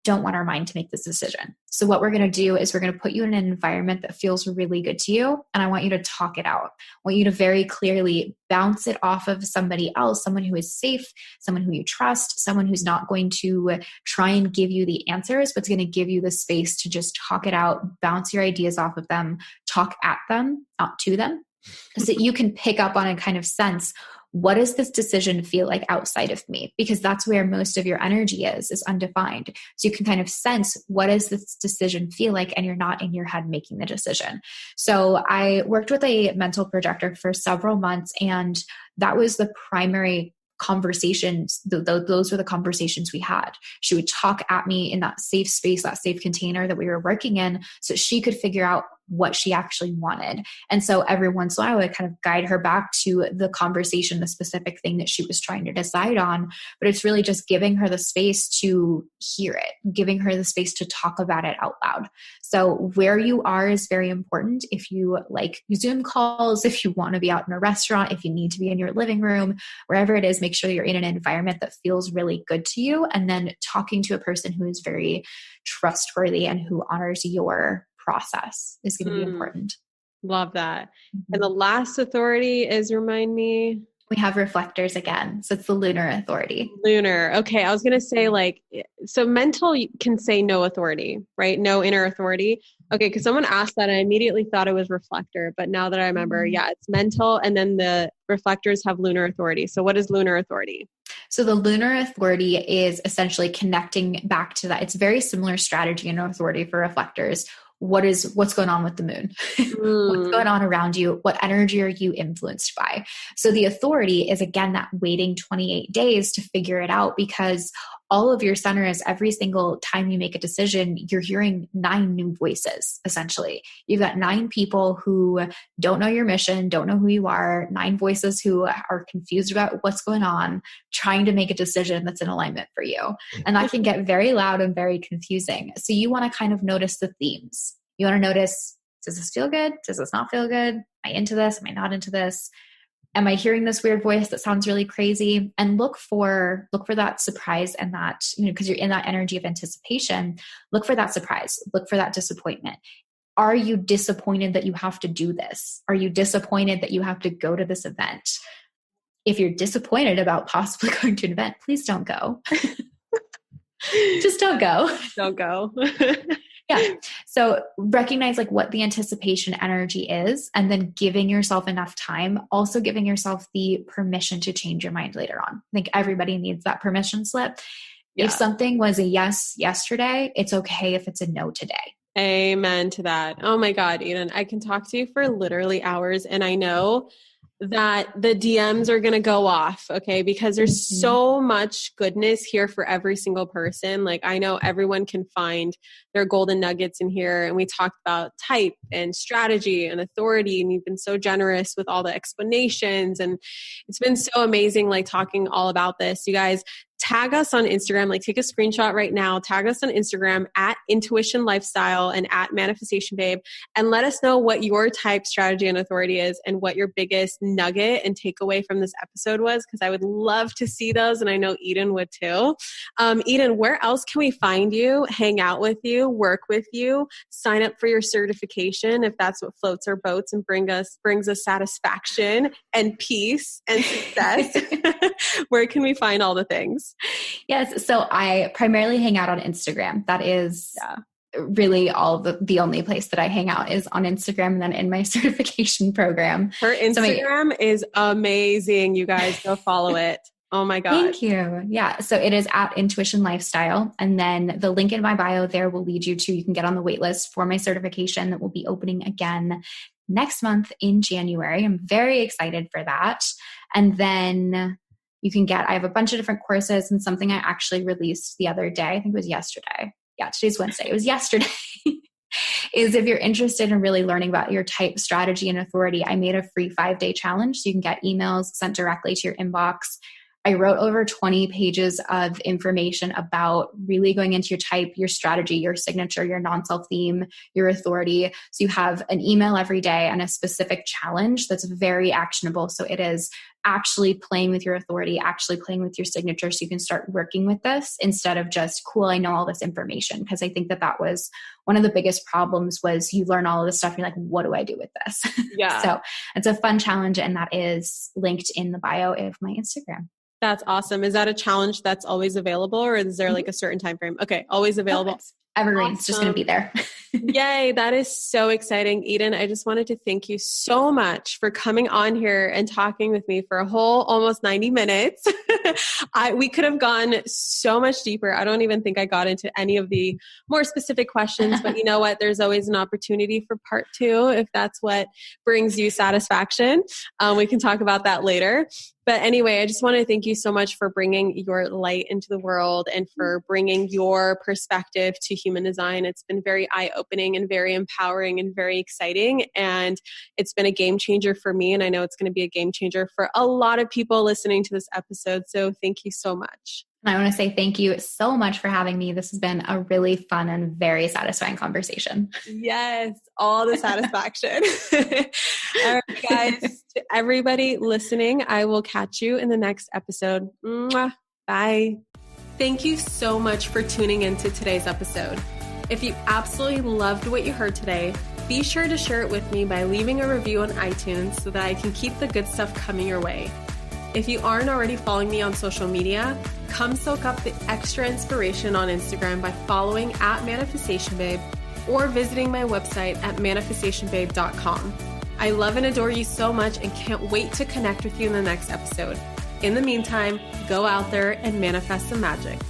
don't want our mind to make this decision. So what we're going to do is we're going to put you in an environment that feels really good to you. And I want you to talk it out. I want you to very clearly bounce it off of somebody else, someone who is safe, someone who you trust, someone who's not going to try and give you the answers, but it's going to give you the space to just talk it out, bounce your ideas off of them, talk at them, not to them, so that you can pick up on and kind of sense, what does this decision feel like outside of me? Because that's where most of your energy is undefined. So you can kind of sense, what does this decision feel like? And you're not in your head making the decision. So I worked with a mental projector for several months, and that was the primary conversations. Those were the conversations we had. She would talk at me in that safe space, that safe container that we were working in, so she could figure out what she actually wanted. And so every once in a while, I would kind of guide her back to the conversation, the specific thing that she was trying to decide on. But it's really just giving her the space to hear it, giving her the space to talk about it out loud. So where you are is very important. If you like Zoom calls, if you want to be out in a restaurant, if you need to be in your living room, wherever it is, make sure you're in an environment that feels really good to you. And then talking to a person who is very trustworthy and who honors your process is going to be important. Love that. And the last authority is, remind me. We have reflectors again. So it's the Lunar Authority. Lunar. Okay. I was going to say, like, so mental can say no authority, right? No inner authority. Okay. Cause someone asked that and I immediately thought it was reflector, but now that I remember, yeah, it's mental. And then the reflectors have lunar authority. So what is lunar authority? So the Lunar Authority is essentially connecting back to that. It's very similar strategy and authority for reflectors. What's going on with the moon? What's going on around you? What energy are you influenced by? So the authority is, again, that waiting 28 days to figure it out, because all of your centers, every single time you make a decision, you're hearing 9 new voices, essentially. You've got 9 people who don't know your mission, don't know who you are, 9 voices who are confused about what's going on, trying to make a decision that's in alignment for you. And that can get very loud and very confusing. So you want to kind of notice the themes. You want to notice, does this feel good? Does this not feel good? Am I into this? Am I not into this? Am I hearing this weird voice that sounds really crazy? And look for that surprise and that, because you're in that energy of anticipation, look for that surprise, look for that disappointment. Are you disappointed that you have to do this? Are you disappointed that you have to go to this event? If you're disappointed about possibly going to an event, please don't go. Just don't go. Don't go. Yeah. So recognize like what the anticipation energy is, and then giving yourself enough time, also giving yourself the permission to change your mind later on. I think everybody needs that permission slip. Yeah. If something was a yes yesterday, it's okay if it's a no today. Amen to that. Oh my God, Eden, I can talk to you for literally hours, and I know that the DMs are going to go off, okay? Because there's so much goodness here for every single person. Like, I know everyone can find their golden nuggets in here. And we talked about type and strategy and authority, and you've been so generous with all the explanations. And it's been so amazing, like, talking all about this. You guys, tag us on Instagram, like take a screenshot right now, tag us on Instagram at Intuition Lifestyle and at Manifestation Babe, and let us know what your type, strategy, and authority is and what your biggest nugget and takeaway from this episode was, because I would love to see those, and I know Eden would too. Eden, where else can we find you, hang out with you, work with you, sign up for your certification if that's what floats our boats and brings us satisfaction and peace and success? Where can we find all the things? Yes. So I primarily hang out on Instagram. That is really all the only place that I hang out is on Instagram, and then in my certification program. Her Instagram is amazing. You guys go follow it. Oh my God. Thank you. Yeah. So it is at Intuition Lifestyle. And then the link in my bio there will lead you to, you can get on the wait list for my certification that will be opening again next month in January. I'm very excited for that. And then I have a bunch of different courses, and something I actually released the other day, I think it was yesterday. Yeah, today's Wednesday. It was yesterday. Is if you're interested in really learning about your type, strategy, and authority, I made a free 5-day challenge. So you can get emails sent directly to your inbox. I wrote over 20 pages of information about really going into your type, your strategy, your signature, your non-self theme, your authority. So you have an email every day and a specific challenge that's very actionable. So it is actually playing with your authority, actually playing with your signature, so you can start working with this instead of just, cool, I know all this information. Because I think that was one of the biggest problems, was you learn all of this stuff and you're like, what do I do with this? Yeah. So it's a fun challenge, and that is linked in the bio of my Instagram. That's awesome. Is that a challenge that's always available, or is there like a certain time frame? Okay. Always available. Oh, it's evergreen. Awesome. It's just going to be there. Yay. That is so exciting. Eden, I just wanted to thank you so much for coming on here and talking with me for a whole almost 90 minutes. We could have gone so much deeper. I don't even think I got into any of the more specific questions, but you know what? There's always an opportunity for part 2 if that's what brings you satisfaction. We can talk about that later. But anyway, I just want to thank you so much for bringing your light into the world and for bringing your perspective to human design. It's been very eye-opening and very empowering and very exciting. And it's been a game changer for me. And I know it's going to be a game changer for a lot of people listening to this episode. So thank you so much. And I want to say thank you so much for having me. This has been a really fun and very satisfying conversation. Yes, all the satisfaction. All right, guys, to everybody listening, I will catch you in the next episode. Mwah. Bye. Thank you so much for tuning into today's episode. If you absolutely loved what you heard today, be sure to share it with me by leaving a review on iTunes so that I can keep the good stuff coming your way. If you aren't already following me on social media, come soak up the extra inspiration on Instagram by following @ManifestationBabe or visiting my website at manifestationbabe.com. I love and adore you so much and can't wait to connect with you in the next episode. In the meantime, go out there and manifest some magic.